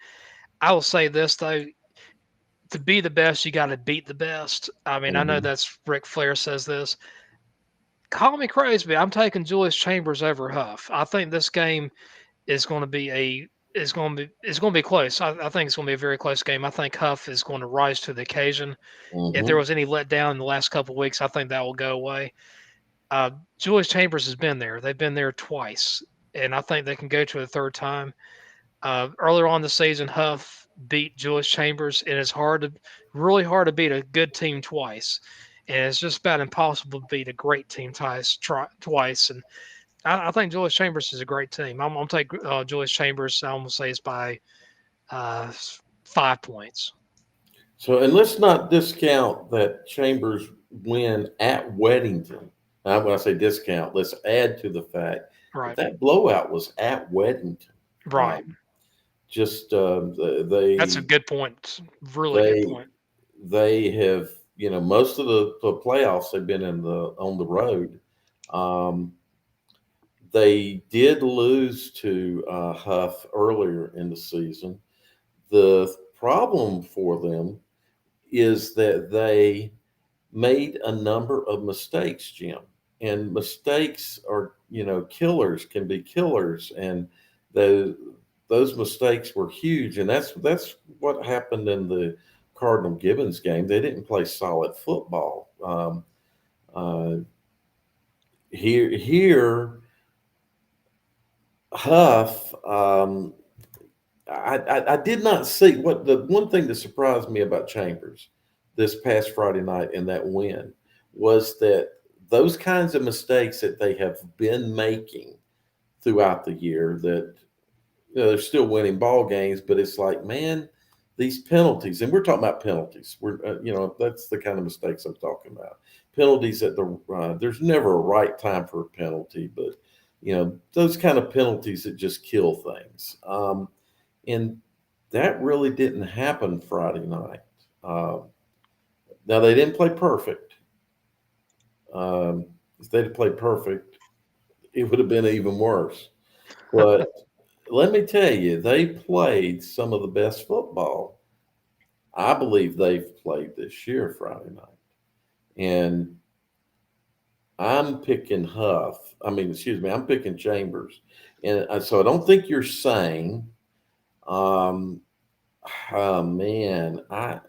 I will say this though: to be the best, you got to beat the best. I mean, I know Hmm. that's Ric Flair says this. Call me crazy, but I'm taking Julius Chambers over Huff. I think this game is going to be close. I think it's going to be a very close game. I think Huff is going to rise to the occasion. If there Hmm. was any letdown in the last couple of weeks, I think that will go away. Uh, Julius Chambers has been there. They've been there twice, and I think they can go to a third time. Earlier on the season, Huff beat Julius Chambers, and it's really hard to beat a good team twice, and it's just about impossible to beat a great team twice. And I think Julius Chambers is a great team. I'm gonna take Julius Chambers. I'm gonna say it's by uh, 5 points. So, and let's not discount that Chambers win at Weddington. Now, when I say discount, let's add to the fact that Right, that blowout was at Weddington. right. Just That's a good point. Really good they point. they have, most of the playoffs they've been in the on the road. Um, they did lose to Huff earlier in the season. The problem for them is that they made a number of mistakes, Jim. And mistakes are, killers can be killers. And the, those mistakes were huge. And that's what happened in the Cardinal Gibbons game. They didn't play solid football. Uh, here, Huff. I did not see what the one thing that surprised me about Chambers this past Friday night in that win was that those kinds of mistakes that they have been making throughout the year that they're still winning ball games, but it's like, man, these penalties, and we're talking about penalties. We're that's the kind of mistakes I'm talking about. Penalties at there's never a right time for a penalty, but those kind of penalties that just kill things. And that really didn't happen Friday night. Um, Now they didn't play perfect. If they'd played perfect, it would have been even worse. But let me tell you, they played some of the best football I believe they've played this year Friday night. And I'm picking Huff. I mean, excuse me, I'm picking Chambers. And so I don't think you're saying, um, oh man, I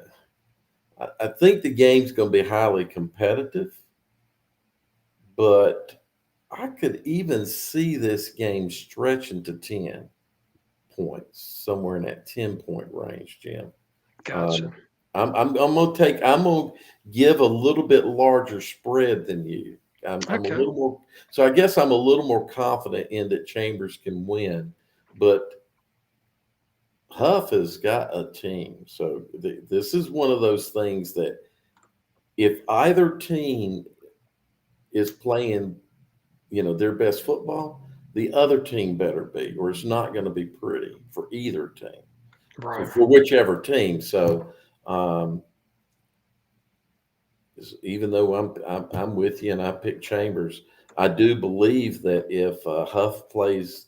think the game's going to be highly competitive, but I could even see this game stretching to 10 points, somewhere in that 10-point range, Jim. Gotcha. Um, I'm gonna give a little bit larger spread than you. I'm a Okay. little more, so I guess I'm a little more confident in that Chambers can win, but Huff has got a team. So this is one of those things that if either team is playing, their best football, the other team better be, or it's not going to be pretty for either team, Right. for whichever team. So, um, even though I'm with you and I pick Chambers, I do believe that if Huff plays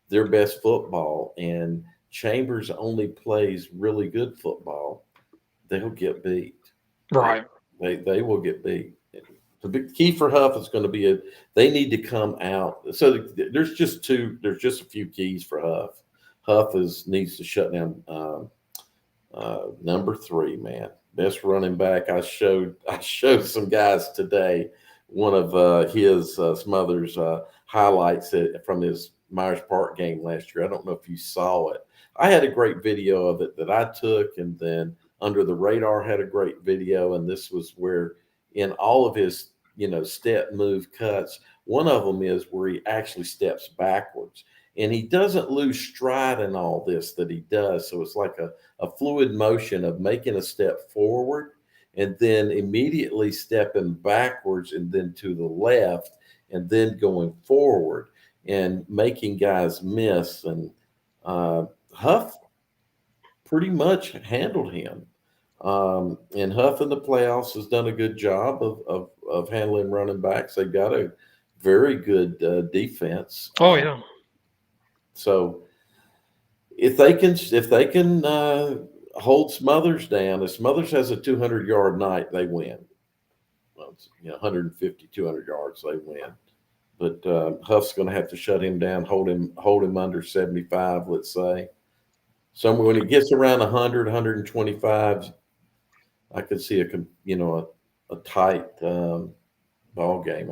their best football and Chambers only plays really good football, they'll get beat. They Right. they will get beat. The big key for Huff is going to be they need to come out. So there's just a few keys for Huff. Huff needs to shut down number three, man, best running back. I showed some guys today one of his Smothers highlights from his Myers Park game last year. I don't know if you saw it. I had a great video of it that I took, and then Under the Radar had a great video, and this was where in all of his step move cuts, one of them is where he actually steps backwards, and he doesn't lose stride in all this that he does. So it's like a fluid motion of making a step forward and then immediately stepping backwards and then to the left and then going forward and making guys miss. And Huff pretty much handled him. And Huff in the playoffs has done a good job of handling running backs. They've got a very good defense. Oh yeah. So if they can hold Smothers down, if Smothers has a 200-yard night, they win. Well, 150, 200 yards, they win. But Huff's going to have to shut him down, hold him under 75, let's say. So when it gets around 100, 125, I could see a tight ball game.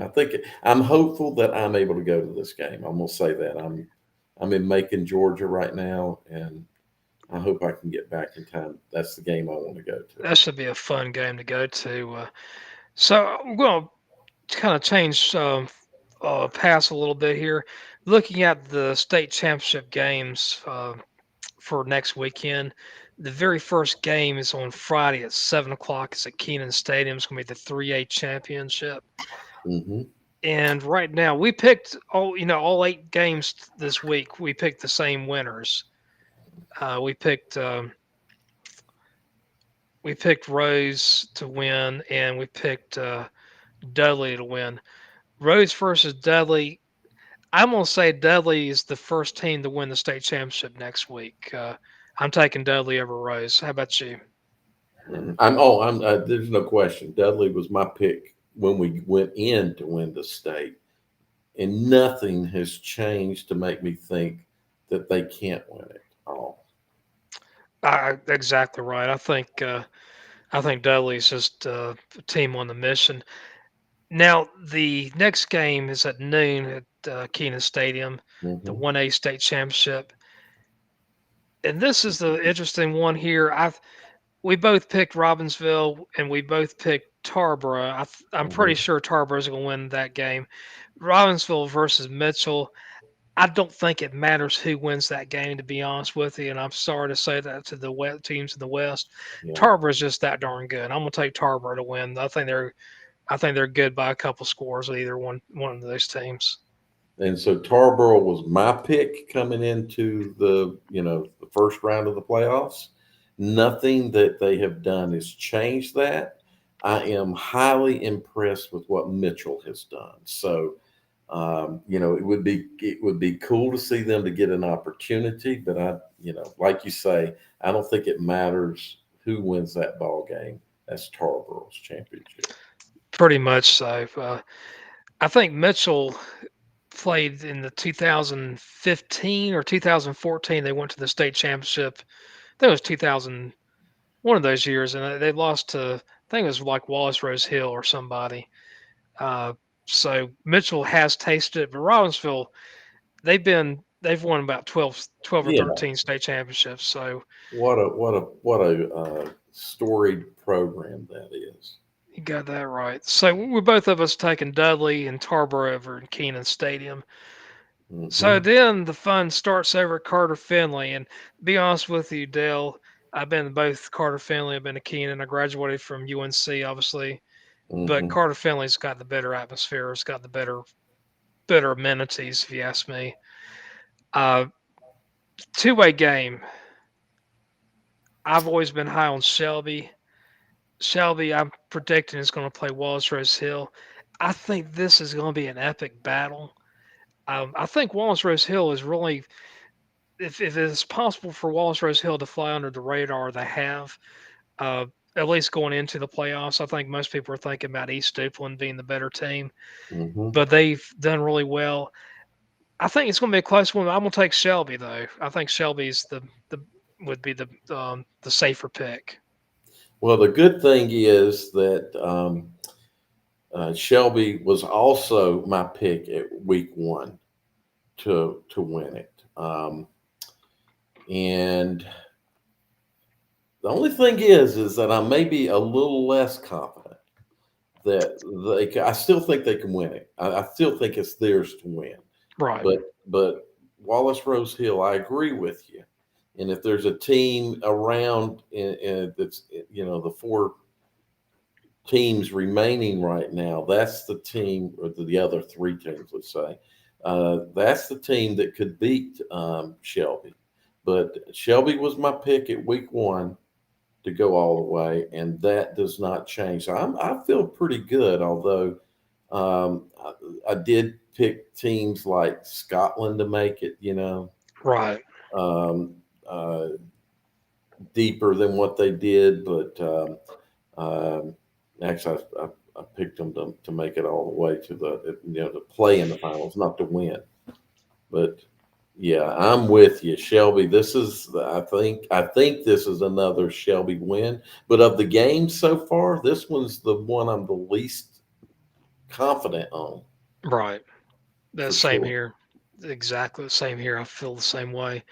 I'm hopeful that I'm able to go to this game. I'm gonna say that I'm in Macon, Georgia right now, and I hope I can get back in time. That's the game I want to go to. That should be a fun game to go to. So we're going to kind of change pass a little bit here. Looking at the state championship games for next weekend, the very first game is on Friday at 7 o'clock. It's at Keenan Stadium. It's going to be the 3A championship. Hmm. And right now, we picked all 8 games this week. We picked the same winners. We picked Rose to win, and we picked Dudley to win. Rose versus Dudley. I'm gonna say Dudley is the first team to win the state championship next week. I'm taking Dudley over Rose. How about you? There's no question. Dudley was my pick when we went in to win the state, and nothing has changed to make me think that they can't win it all. Exactly right. I think Dudley's just a team on the mission. Now the next game is at noon at Keenan Stadium, the Hmm. 1A state championship, and this is the interesting one here. We both picked Robbinsville and we both picked Tarboro. I'm pretty Hmm. sure Tarboro's going to win that game. Robbinsville versus Mitchell. I don't think it matters who wins that game, to be honest with you. And I'm sorry to say that to the teams in the West. Yeah. Tarboro's just that darn good. I'm going to take Tarboro to win. I think they're good by a couple scores. Either one of those teams. And so Tarboro was my pick coming into the first round of the playoffs. Nothing that they have done has changed that. I am highly impressed with what Mitchell has done. So it would be cool to see them to get an opportunity, but like you say, I don't think it matters who wins that ball game. That's Tarboro's championship. Pretty much so. I think Mitchell played in the 2015 or 2014. They went to the state championship. I think it was 2000, one of those years, and they lost to, I think it was like Wallace Rose Hill or somebody. Uh, so Mitchell has tasted it, but Robbinsville, they've won about 12 or Yeah. 13 state championships. So What a storied program that is. you got that right. So we both of us taking Dudley and Tarboro over in Keenan Stadium. So Hmm. then the fun starts over at Carter Finley. And to be honest with you, Dale, I've been to both Carter Finley, I've been to Keenan. I graduated from UNC, obviously, but Hmm. Carter Finley's got the better atmosphere. It's got the better amenities, if you ask me. Uh, Two-way game. I've always been high on Shelby. Shelby, I'm predicting is going to play Wallace Rose Hill. I think this is going to be an epic battle. I think Wallace Rose Hill is really, if it's possible for Wallace Rose Hill to fly under the radar, they have. Uh, at least going into the playoffs, I think most people are thinking about East Duplin being the better team, Hmm. but they've done really well. I think it's going to be a close one. I'm going to take Shelby though. I think Shelby's the would be the safer pick. Well, the good thing is that Shelby was also my pick at week one to win it. And the only thing is that I may be a little less confident that I still think they can win it. I still think it's theirs to win. Right. But Wallace Rose Hill, I agree with you. And if there's a team around that's the four teams remaining right now, that's the team, or the other three teams, let's say, that's the team that could beat Shelby. But Shelby was my pick at week one to go all the way, and that does not change. So I feel pretty good, although I did pick teams like Scotland to make it, Right. um, uh, deeper than what they did, but um, actually, I picked them to make it all the way to to play in the finals, not to win. But yeah, I'm with you, Shelby. I think this is another Shelby win. But of the games so far, this one's the one I'm the least confident on Right. The for same sure. here. Exactly the same here. I feel the same way.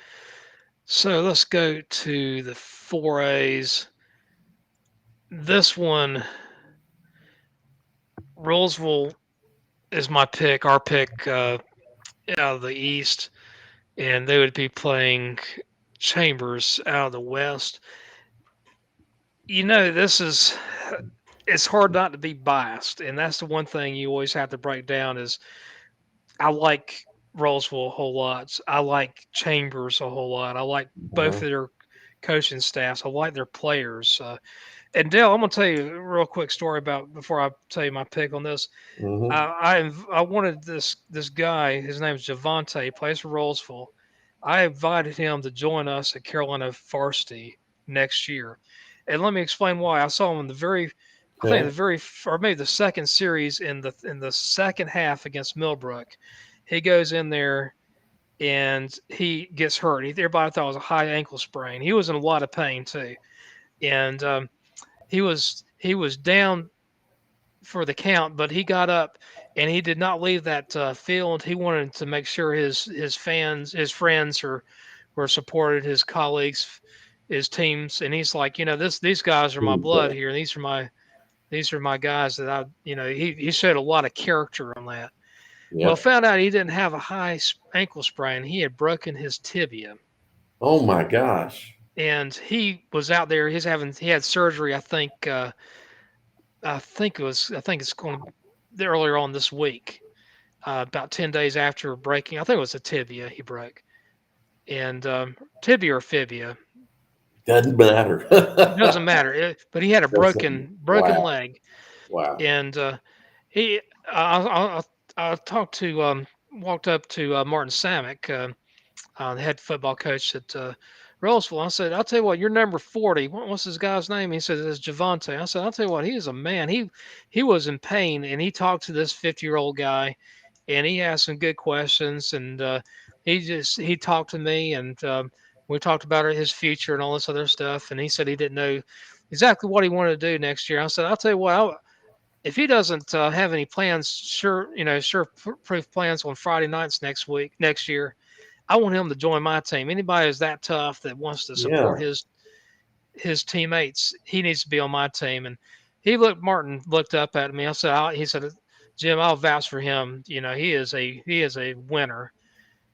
So let's go to the 4As. This one, Roseville is my pick, our pick out of the East, and they would be playing Chambers out of the West. This is it's hard not to be biased, and that's the one thing you always have to break down is I like Roseville a whole lot. I like Chambers a whole lot. I like both Uh-huh. of their coaching staffs. I like their players. And Dale, I'm gonna tell you a real quick story about before I tell you my pick on this. Hmm. I wanted this guy. His name's Javante. He plays for Rolesville. I invited him to join us at Carolina Varsity next year, and let me explain why. I saw him in I think the Okay. very, or maybe the second series in the second half against Millbrook. He goes in there and he gets hurt. Everybody thought it was a high ankle sprain. He was in a lot of pain too, and he was down for the count, but he got up and he did not leave that field. He wanted to make sure his fans, his friends, were supported, his colleagues, his teams, and he's like, these guys are my Team blood play. here, and these are my guys that he showed a lot of character on that. Well, Yep. found out he didn't have a high ankle sprain. He had broken his tibia, Oh my gosh. and he was out there. He had surgery. I think it's going to earlier on this week, about 10 days after breaking. I think it was a tibia he broke, and tibia or fibia, Doesn't matter. it doesn't matter. But he had a broken Wow. leg, Wow. and he I talked to walked up to Martin Samick, the head football coach at Roseville. I said, "I'll tell you what, you're number 40. What's this guy's name?" He said, "It's Javante." I said, "I'll tell you what, he is a man. He was in pain, and he talked to this 50-year-old guy, and he asked some good questions, and he talked to me, and we talked about his future and all this other stuff, and he said he didn't know exactly what he wanted to do next year. I said, I'll tell you what, if he doesn't have any plans, sure proof plans on Friday nights next year, I want him to join my team. Anybody who's that tough that wants to support Yeah. his teammates, he needs to be on my team." And Martin looked up at me. He said, "Jim, I'll vouch for him. He is a winner."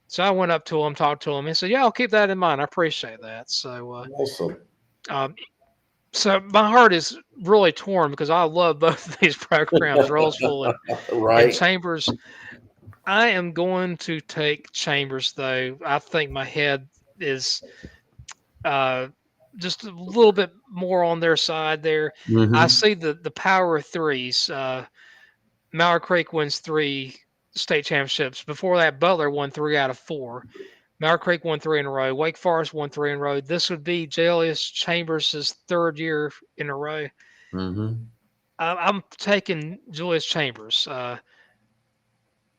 So I went up to him, talked to him. He said, "Yeah, I'll keep that in mind. I appreciate that." Awesome. Um, so my heart is really torn because I love both of these programs, Roseville and Right. Chambers. I am going to take Chambers, though. I think my head is uh, just a little bit more on their side there. I Hmm. see the power of threes. Mauer Creek wins 3 state championships. Before that, Butler won 3 out of 4. Mauer Creek won 3 in a row. Wake Forest won 3 in a row. This would be Julius Chambers' third year in a row. Hmm. I'm taking Julius Chambers.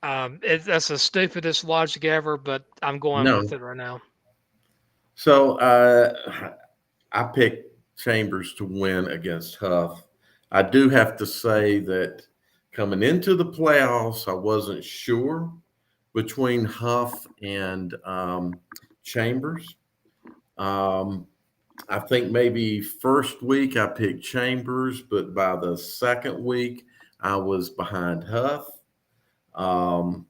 That's the stupidest logic ever, but I'm going with No. it right now. So I picked Chambers to win against Huff. I do have to say that coming into the playoffs, I wasn't sure between Huff and Chambers. Um, I think maybe first week I picked Chambers, but by the second week I was behind Huff. Um,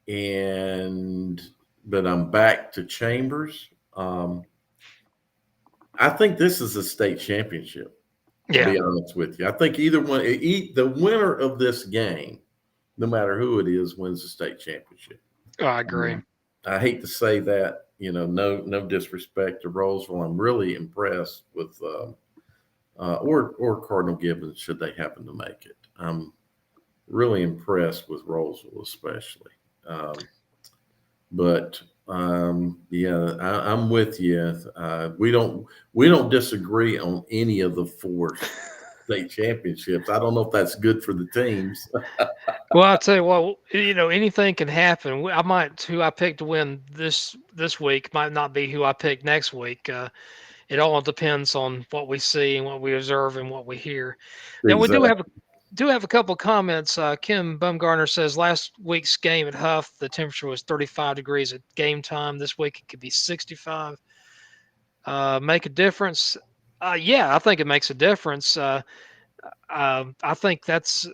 and but I'm back to Chambers. I think this is a state championship, to Yeah, be honest with you. I think either one, the winner of this game, no matter who it is, wins the state championship. I agree. Um, I hate to say that, no disrespect to Roseville. I'm really impressed with, or Cardinal Gibbons, should they happen to make it. I'm really impressed with Roseville, especially. Um, but yeah, I'm with you. We don't disagree on any of the four state championships. I don't know if that's good for the teams. Well, I'll tell you what, anything can happen. Who I picked to win this week might not be who I pick next week. It all depends on what we see and what we observe and what we hear. Now we do Exactly. have a couple comments. Kim Bumgarner says last week's game at Huff, the temperature was 35 degrees at game time. This week it could be 65. Make a difference? Yeah, I think it makes a difference. I think that's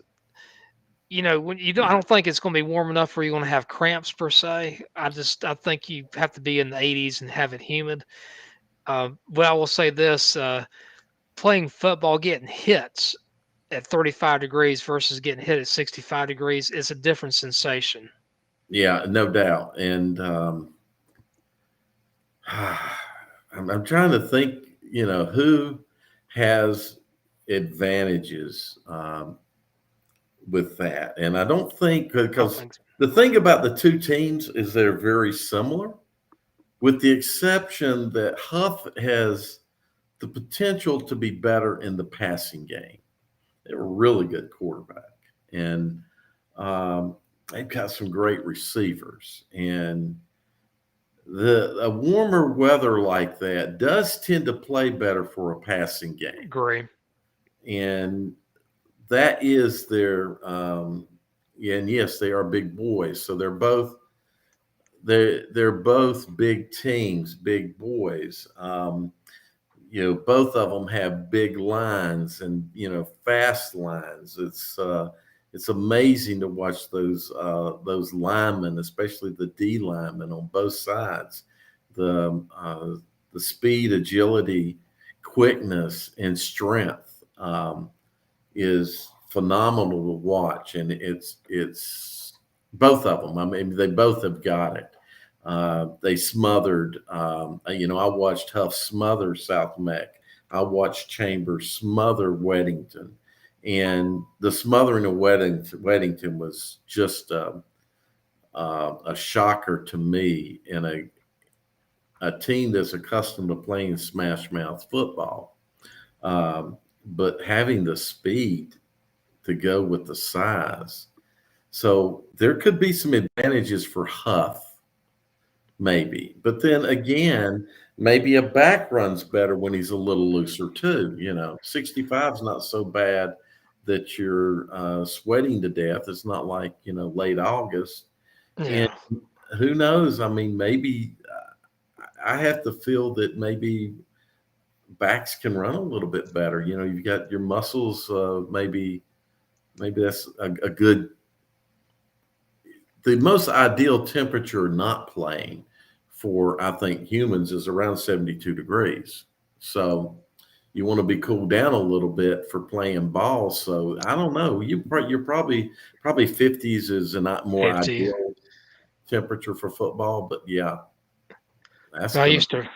when you don't. I don't think it's going to be warm enough where you're going to have cramps per se. I think you have to be in the 80s and have it humid. But I will say this: playing football, getting hits at 35 degrees versus getting hit at 65 degrees is a different sensation. Yeah, no doubt. And I'm trying to think, who has advantages with that. And I don't think, I don't because think the thing about the two teams is they're very similar, with the exception that Huff has the potential to be better in the passing game. They're a really good quarterback. And um, they've got some great receivers. And the a warmer weather like that does tend to play better for a passing game. agree. And that is their yeah, and yes, they are big boys. So they're both big teams, big boys. Both of them have big lines and fast lines. It's amazing to watch those linemen, especially the D linemen on both sides. The speed, agility, quickness, and strength is phenomenal to watch, and it's both of them. I mean, they both have got it. They smothered. I watched Huff smother South Meck. I watched Chambers smother Weddington, and the smothering of Weddington was just a shocker to me in a team that's accustomed to playing smash mouth football. But having the speed to go with the size. So there could be some advantages for Huff, maybe. But then again, maybe a back run's better when he's a little looser too. 65 is not so bad that you're sweating to death. It's not like, late August. And Yeah. who knows? I mean, maybe I have to feel that maybe backs can run a little bit better. You've got your muscles, maybe that's a good, the most ideal temperature not playing for, I think, humans is around 72 degrees. So you want to be cooled down a little bit for playing ball. So I don't know. You're probably 50s is a not more 50. ideal temperature for football, but yeah, that's I going to used to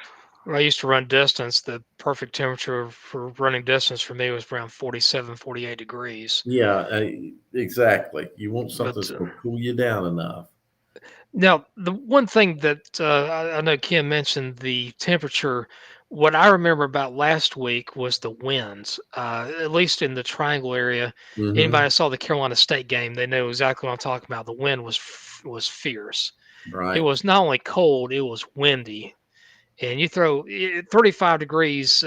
when I used to run distance. The perfect temperature for running distance for me was around 47, 48 degrees. yeah, exactly. You want something But that's going to cool you down enough. now, the one thing that I know Kim mentioned the temperature. What I remember about last week was the winds. At least in the Triangle area, anybody Hmm. that saw the Carolina State game, they know exactly what I'm talking about. The wind was fierce. It Right. was not only cold, it was windy. And you throw 35 degrees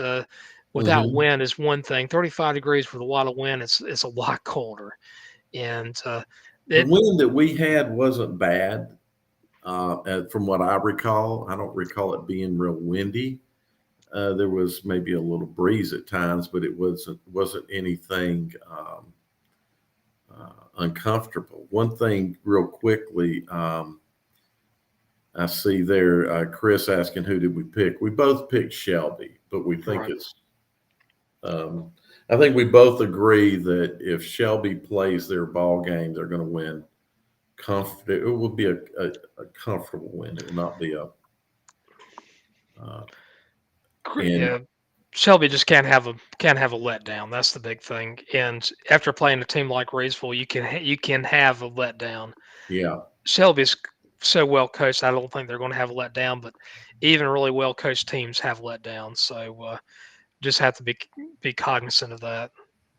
without Hmm. wind is one thing. 35 degrees with a lot of wind, it's a lot colder. And The it wind that we had wasn't bad. From what I recall, I don't recall it being real windy. There was maybe a little breeze at times, but it wasn't anything uncomfortable. One thing, real quickly, I see there, Chris asking who did we pick? We both picked Shelby, but we think right. it's. Um, I think we both agree that if Shelby plays their ball game, they're going to win comfort. It will be a comfortable win. It will not be a uh, and Yeah, Shelby just can't have a letdown. That's the big thing. And after playing a team like Raceville, you can have a letdown. yeah, Shelby's so well coached. I don't think they're going to have a letdown, but even really well coached teams have letdowns. So just have to be cognizant of that.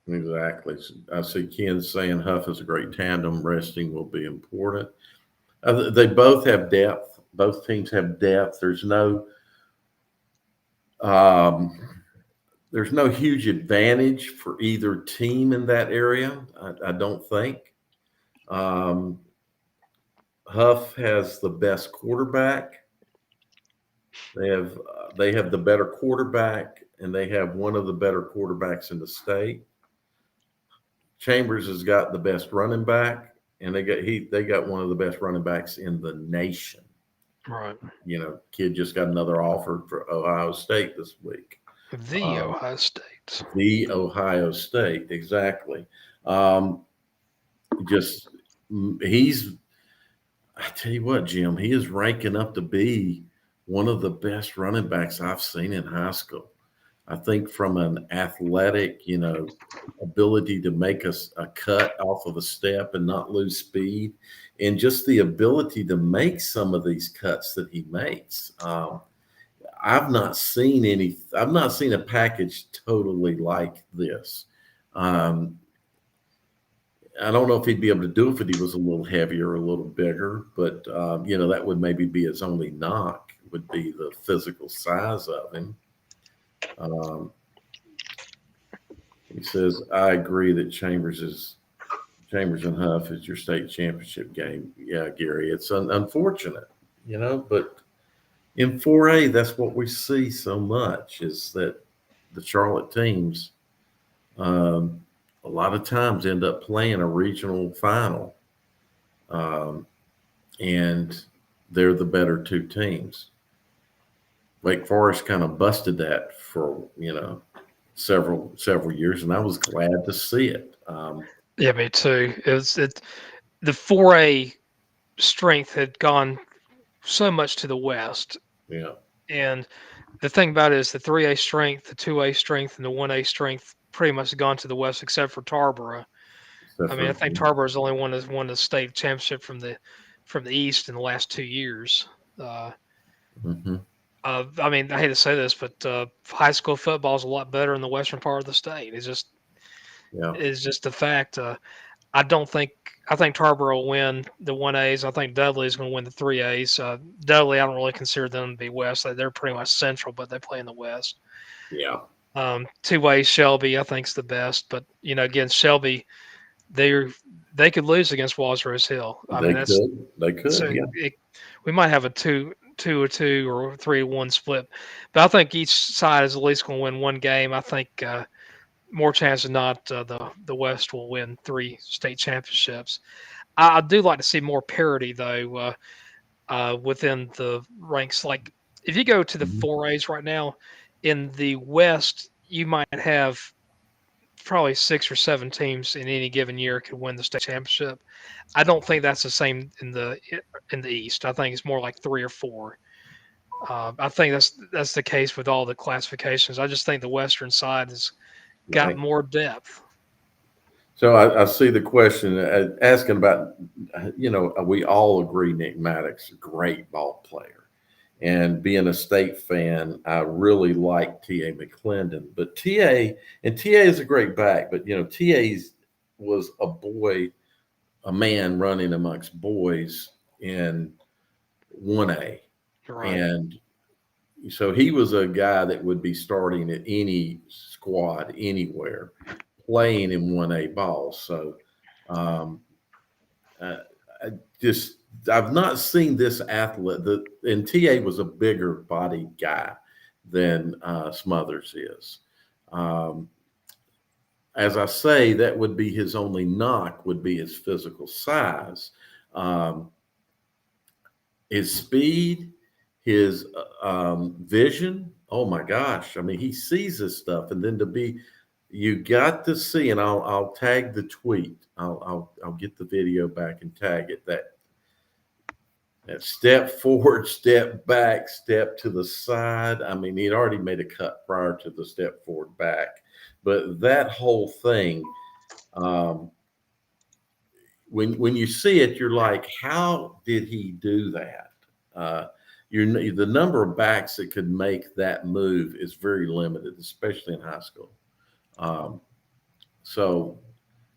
exactly. I see Ken saying Huff is a great tandem. Resting will be important. They both have depth. Both teams have depth. Um, there's no huge advantage for either team in that area. I don't think. Um, Huff has the best quarterback. They have the better quarterback, and they have one of the better quarterbacks in the state. Chambers has got the best running back, and they got one of the best running backs in the nation. Right. Kid just got another offer for Ohio State this week. The Um, Ohio State. the Ohio State, exactly. Um, just he's. I tell you what, Jim, he is ranking up to be one of the best running backs I've seen in high school. I think from an athletic, ability to make a cut off of a step and not lose speed, and just the ability to make some of these cuts that he makes. I've not seen a package totally like this. Um, I don't know if he'd be able to do it if he was a little heavier, a little bigger, but that would maybe be his only knock would be the physical size of him. Um, he says, "I agree that Chambers and Huff is your state championship game." Yeah, Gary, it's unfortunate, but in 4A, that's what we see so much is that the Charlotte teams um, a lot of times end up playing a regional final, um, and they're the better two teams. Wake Forest kind of busted that for several years, and I was glad to see it. Yeah, me too. The 4A strength had gone so much to the west, Yeah, and the thing about it is the 3A strength, the 2A strength, and the 1A strength pretty much gone to the west except for Tarboro. except I mean, I for think Tarboro's the only one that's won the state championship from the east in the last 2 years. Uh, mhm, I mean, I hate to say this, but high school football is a lot better in the western part of the state. yeah, It's just a fact. I don't think I think Tarboro will win the 1As. I think Dudley is going to win the 3As. Dudley, I don't really consider them to be west. They're pretty much central, but they play in the west. yeah. 2As Shelby, I think is the best, but again, Shelby, they they could lose against Walls Rose Hill. I mean, They that's could, they could, so yeah, we might have a two or 3-1 split, but I think each side is at least going to win one game. I think more chance than not, the West will win 3 state championships. I do like to see more parity though within the ranks. Like if you go to the mhm, 4As right now in the West, you might have probably 6 or 7 teams in any given year could win the state championship. I don't think that's the same in the East. I think it's more like 3 or 4. I think that's the case with all the classifications. I just think the Western side has got right. more depth. So I see the question asking about, we all agree Nick Maddox is a great ball player. And being a state fan, I really like T.A. McClendon. But T.A. is a great back, but, T.A.'s was a man running amongst boys in 1A. Right. And so he was a guy that would be starting at any squad anywhere, playing in 1A ball. So um, I, I just I've not seen this athlete. And TA was a bigger body guy than Smothers is. Um, as I say, that would be his only knock would be his physical size. Um, his speed, his vision. Oh my gosh! I mean, he sees this stuff, and then to be you got to see, and I'll tag the tweet. I'll get the video back and tag it. That step forward, step back, step to the side. I mean, he'd already made a cut prior to the step forward back, but that whole thing, um, when you see it, you're like, how did he do that? Uh, the number of backs that could make that move is very limited, especially in high school. Um, so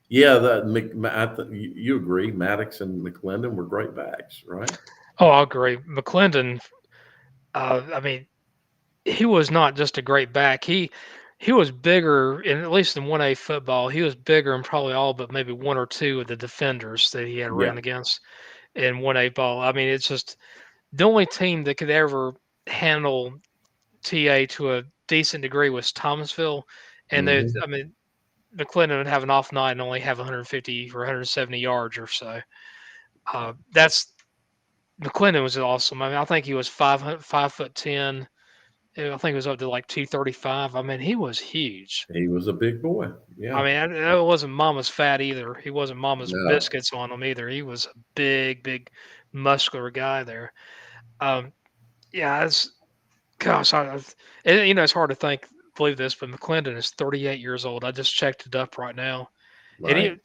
yeah, you agree. Maddox and McClendon were great backs, right? Oh, I agree. McClendon, I mean, he was not just a great back. He was bigger, in at least in 1A football. He was bigger in probably all but maybe one or two of the defenders that he had Yeah. ran against in 1A ball. I mean, it's just the only team that could ever handle TA to a decent degree was Thomasville, and Hmm. I mean, McClendon would have an off night and only have 150 or 170 yards or so. That's McClendon was awesome. I mean, I think he was 5'10". I think it was up to like 235. I mean, he was huge. He was a big boy. I Yeah. mean, it wasn't mama's fat either. He wasn't mama's No. biscuits on him either. He was a big, big, muscular guy there. Um, yeah, gosh, and, it's hard to believe this, but McClendon is 38 years old. I just checked it up right now, and Right. he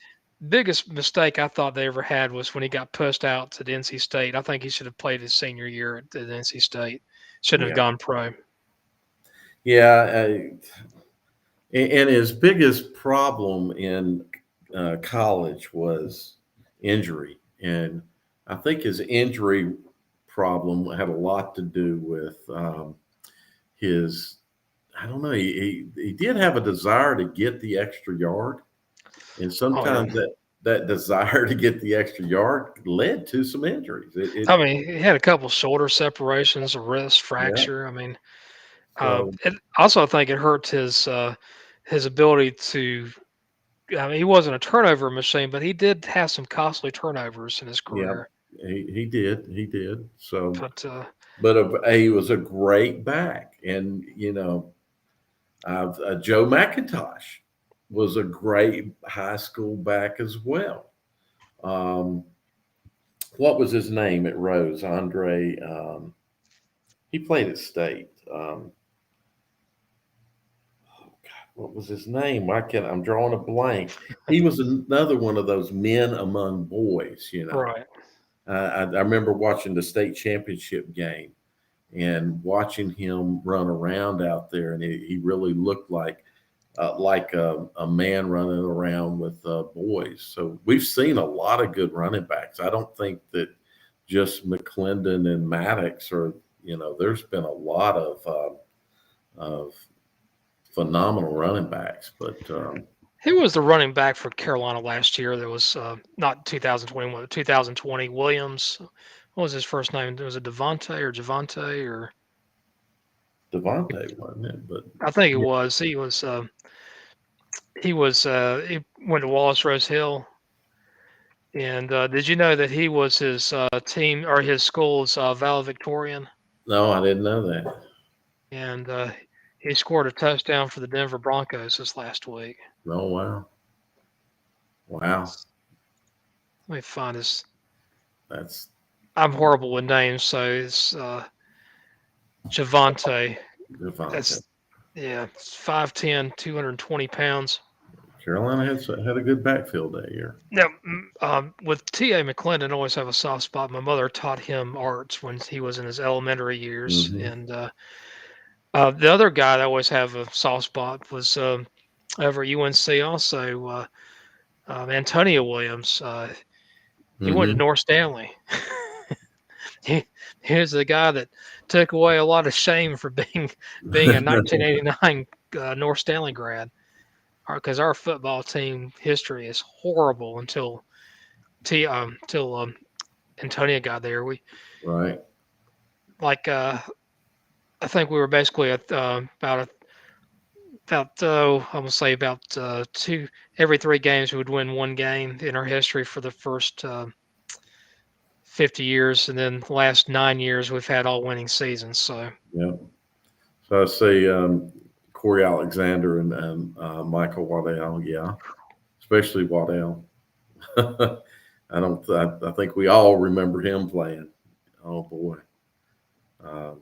biggest mistake I thought they ever had was when he got pushed out to the NC State. I think he should have played his senior year at the NC State. Shouldn't have Yeah. gone pro. Yeah. And his biggest problem in college was injury. And I think his injury problem had a lot to do with his, I don't know, he did have a desire to get the extra yard. And Oh yeah. sometimes that desire to get the extra yard led to some injuries. I mean, he had a couple shoulder separations, a wrist Yeah. fracture. I mean, So, it also I think it hurt his ability to. I mean, he wasn't a turnover machine, but he did have some costly turnovers in his yeah, career. he did. He did. So, But but he was a great back. And, Joe McIntosh was a great high school back as well. Um, what was his name at Rose? Andre. He played at State. What was his name? Why can't I'm drawing a blank? He was another one of those men among boys. right, I remember watching the state championship game and watching him run around out there, and he really looked like a man running around with boys. So we've seen a lot of good running backs. I don't think that just McClendon and Maddox are. There's been a lot of phenomenal running backs, but he was the running back for Carolina last year. That was not 2021, but 2020. Williams. What was his first name? Was it Devontae or Javante or? Devontae wasn't it? But I think it yeah, was. He went to Wallace Rose Hill. And did you know that he was his team or his school's valedictorian? no, I didn't know that. And he scored a touchdown for the Denver Broncos this last week. Oh wow, wow, Let me find his. that's I'm horrible with names, so it's Javante. Devontae. That's yeah, 5'10", 220 pounds. Carolina had a good backfield that year. Now, with T.A. McClendon, I always have a soft spot. My mother taught him arts when he was in his elementary years, Hmm. and the other guy that I always have a soft spot was over at UNC also, Antonio Williams. He went to Hmm. North Stanley. he, he was the guy that took away a lot of shame for being a 1989 North Stanley grad. Because our football team history is horrible until Antonio got there. We Right. like I think we were basically at I'm gonna say about two every 3 games we would win one game in our history for the first 50 years, and then the last 9 years we've had all winning seasons. So Yeah. So I say, of Corey Alexander and Michael Waddell. Yeah, especially Waddell. I don't. I think we all remember him playing. Oh boy, uh,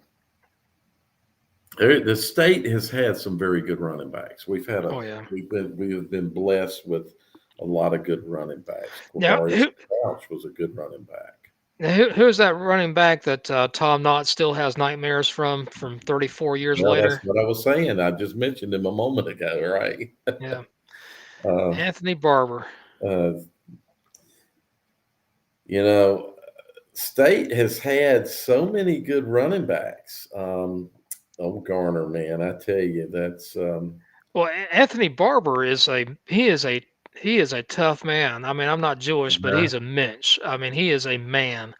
the state has had some very good running backs. Oh yeah. We have been blessed with a lot of good running backs. Now Quavaris Crouch was a good running back. who's that running back that Tom Knott still has nightmares from 34 years Well, that's later? what I was saying. I just mentioned him a moment ago, right? Yeah, Uh, Anthony Barber. uh, you know, State has had so many good running backs. Garner, man, I tell you, that's Well, Anthony Barber is a tough man. I mean, I'm not Jewish, but uh, he's a mensch. I mean, he is a man.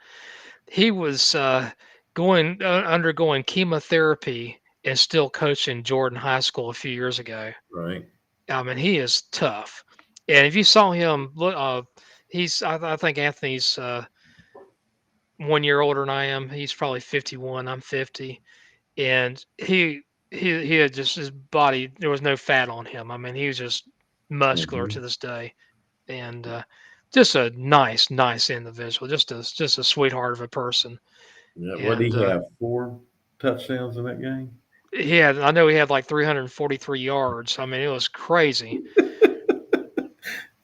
He was going undergoing chemotherapy and still coaching Jordan High School a few years ago. right. I mean, he is tough. And if you saw him, he's I think Anthony's 1 year older than I am. He's probably 51. I'm 50, and he had just his body. There was no fat on him. I mean, he was just muscular Hmm. to this day, and just a nice individual. Just a sweetheart of a person. Yeah, what did And he have? 4 touchdowns in that game. I know he had like 343 yards. I mean, it was crazy.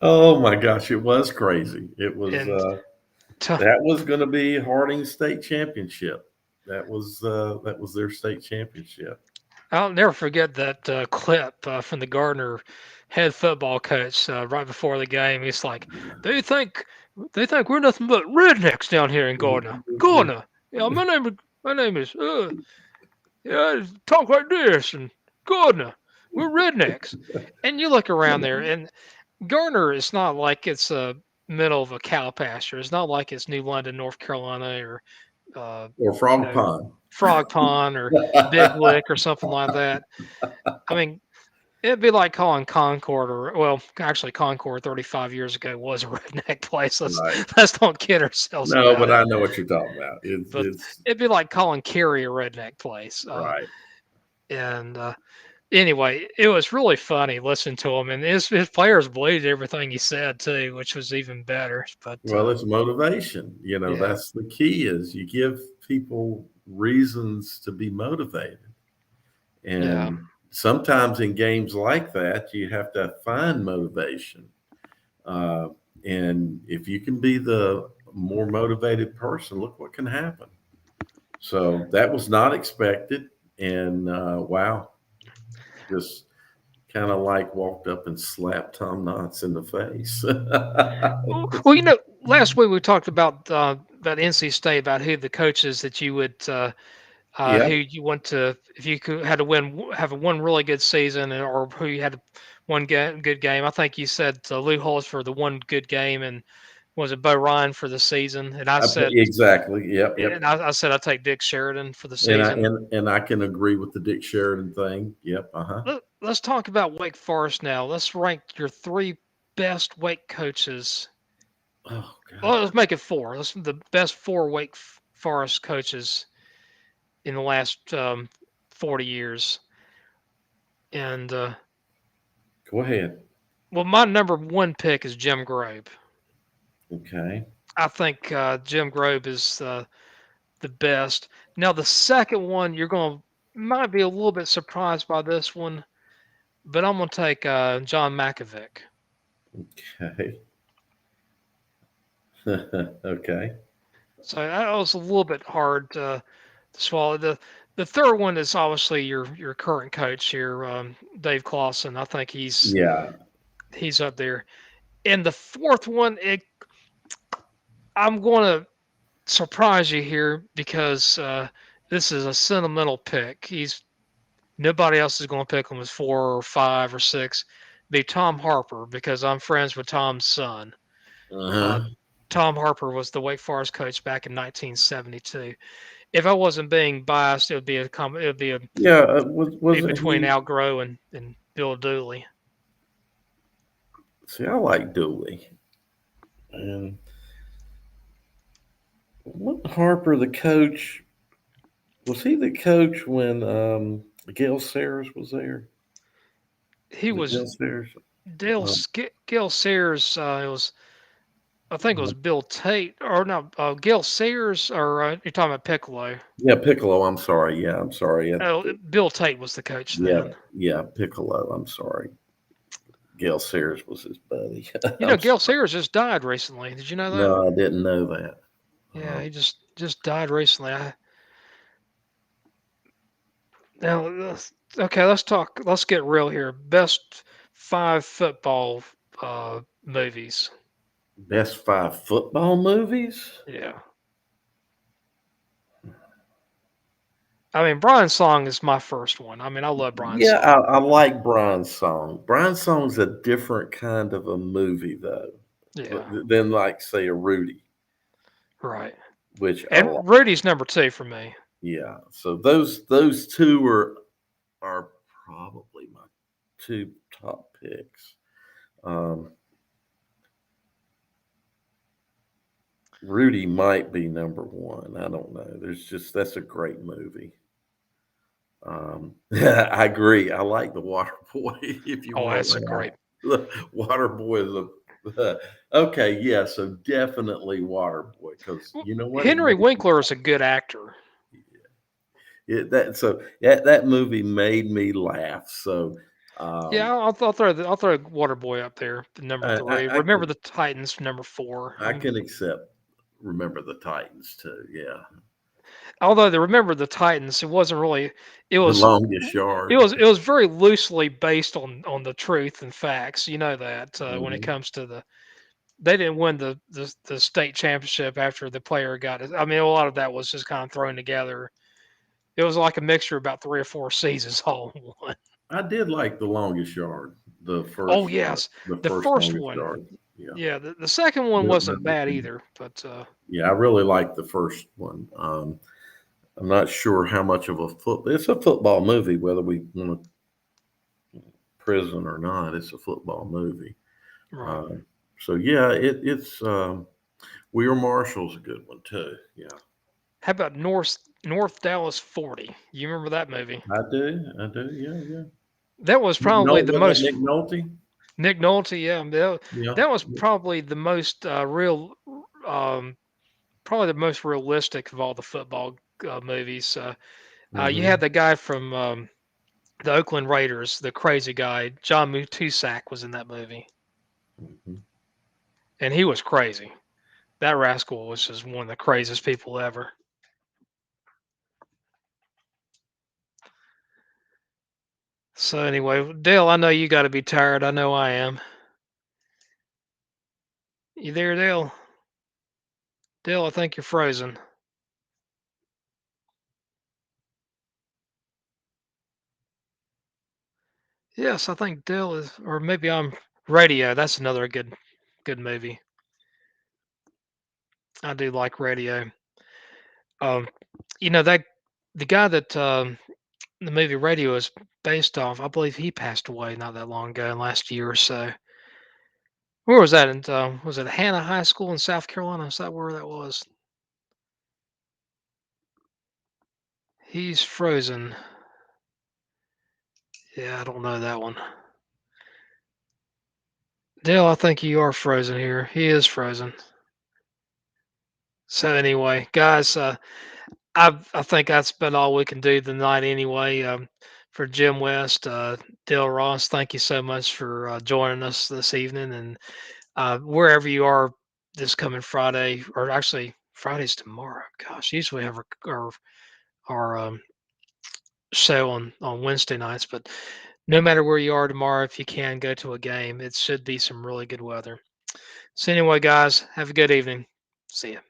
Oh my gosh, it was crazy. It was And t- that was going to be Harding State Championship. That was their state championship. I'll never forget that clip from the Gardner head football coach right before the game. He's like, "They think they think we're nothing but rednecks down here in Gardner. Gardner, yeah, my name is yeah, talk like this and Gardner. We're rednecks." And you look around there, and Gardner is not like it's a middle of a cow pasture. It's not like it's New London, North Carolina, or Or you Frog know, Pond. Frog Pond or Big Lick or something like that. I mean, it'd be like calling Concord, or well, actually Concord 35 years ago was a redneck place. Right. Let's not kid ourselves No, about but it. I know what you're talking about. But It's it'd be like calling Cary a redneck place. right. And Anyway, it was really funny listening to him, and his players believed everything he said too, which was even better. But Well, it's motivation. yeah, That's the key is you give people reasons to be motivated. yeah. And sometimes in games like that, you have to find motivation. Uh, and if you can be the more motivated person, look what can happen. So that was not expected. And wow, just kind of like walked up and slapped Tom Knotts in the face. Well, last week we talked about NC State, about who the coaches that you would Yeah, who you want to, if you could had to have a one really good season, or who you had good game. I think you said Lou Holtz for the one good game, and was it Bo Ryan for the season? exactly. Yep, yep. I said I'd take Dick Sheridan for the And I season. and I can agree with the Dick Sheridan thing. Yep. Uh-huh. Let's talk about Wake Forest now. Let's rank your three best Wake coaches. Oh Well, God. let's make it four. Let's the best four Forest coaches in the last 40 years. And Go ahead. well, my number one pick is Jim Grobe. Okay. I think Jim Grobe is the best. Now, the second one, you're going to might be a little bit surprised by this one, but I'm going to take John Makovic. Okay. Okay. So that was a little bit hard to swallow. The third one is obviously your current coach here, Dave Clawson. I think Yeah. he's up there. And the fourth one, I'm going to surprise you here because this is a sentimental pick. He's Nobody else is going to pick him as four or five or six. Be Tom Harper, because I'm friends with Tom's son. Uh, Uh-huh. Tom Harper was the Wake Forest coach back in 1972. If I wasn't being biased, it would be Yeah. be Wasn't between he? Al Groh and Bill Dooley. See, I like Dooley. And wasn't Harper the coach? Was he the coach when Gail Sayers was there? he The was Bill Sears. Gil Sayers. It was I think it was Bill Tate or no Gil Sayers or you're talking about Piccolo. Yeah, Piccolo. I'm sorry. Yeah, I'm sorry. Oh, Bill Tate was the coach Yeah, then. yeah, Piccolo. I'm sorry. Gail Sears was his buddy. You know, I'm Gil sorry. Sayers just died recently. Did you know that? No, I didn't know that. Yeah, Um, he just died recently. Now, okay, let's talk. Let's get real here. Best five football movies. best five football movies. Yeah, I mean Brian's Song is my first one. I mean, I love Brian's Yeah, Song. I like Brian's song. Brian's song's a different kind of a movie, though, Yeah, than like say a Rudy, right. which I like. And Rudy's number two for me. Yeah, so those two are probably my two top picks. Um, Rudy might be number one. I don't know. That's a great movie. I agree. I like the Water Boy. If you Oh, want to that's a laugh, great. the Water Boy is a okay. Yeah, so definitely Water Boy because Well, you know what it Henry made me. Winkler is a good actor. That movie made me laugh. So Yeah, um, I'll throw Waterboy up there, the number I, three. I, I Remember can the Titans, number four. I can accept. Remember the Titans too. Yeah, Although the Remember the Titans, it wasn't really. It the was longest yard. it was very loosely based on the truth and facts. You know that when it Mhm. comes to they didn't win the state championship after the player got it. I mean, a lot of that was just kind of thrown together. It was like a mixture of about three or four seasons all in one. I did like the longest yard. Oh yes, The the first first longest one. yard. Yeah. Yeah, the second one wasn't bad either, but Yeah, I really like the first one. I'm not sure how much of a it's a football movie, whether we want to prison or not. It's a football movie. right. Um, so yeah, it's We Are Marshall's a good one too. Yeah, How about North Dallas 40? You remember that movie? I do. I do. Yeah, yeah. That was No, probably the wasn't that most Nick Nolte? Nick Nolte. Yeah, Yeah. that was probably the most um, probably the most realistic of all the football movies. You Hmm. had the guy from the Oakland Raiders, the crazy guy, John Matusak was in that movie, Hmm. and he was crazy. That rascal was just one of the craziest people ever. So anyway, Dale, I know you got to be tired. I know I am. You there, Dale? Dale, I think you're frozen. Yes, I think Dale is, or maybe I'm Radio. That's another good movie. I do like Radio. Um, you know that the guy that the movie Radio is based off. I believe he passed away not that long ago, last year or so. Where was that? In, was it Hannah High School in South Carolina? Is that where that was? He's frozen. Yeah, I don't know that one. Dale, I think you are frozen here. He is frozen. So anyway, guys, I think that's about all we can do tonight anyway. For Jim West, Dale Ross, thank you so much for joining us this evening, and wherever you are this coming Friday, or actually Friday's tomorrow. Gosh, usually we have our show on Wednesday nights, but no matter where you are tomorrow, if you can go to a game, it should be some really good weather. So anyway, guys, have a good evening. See ya.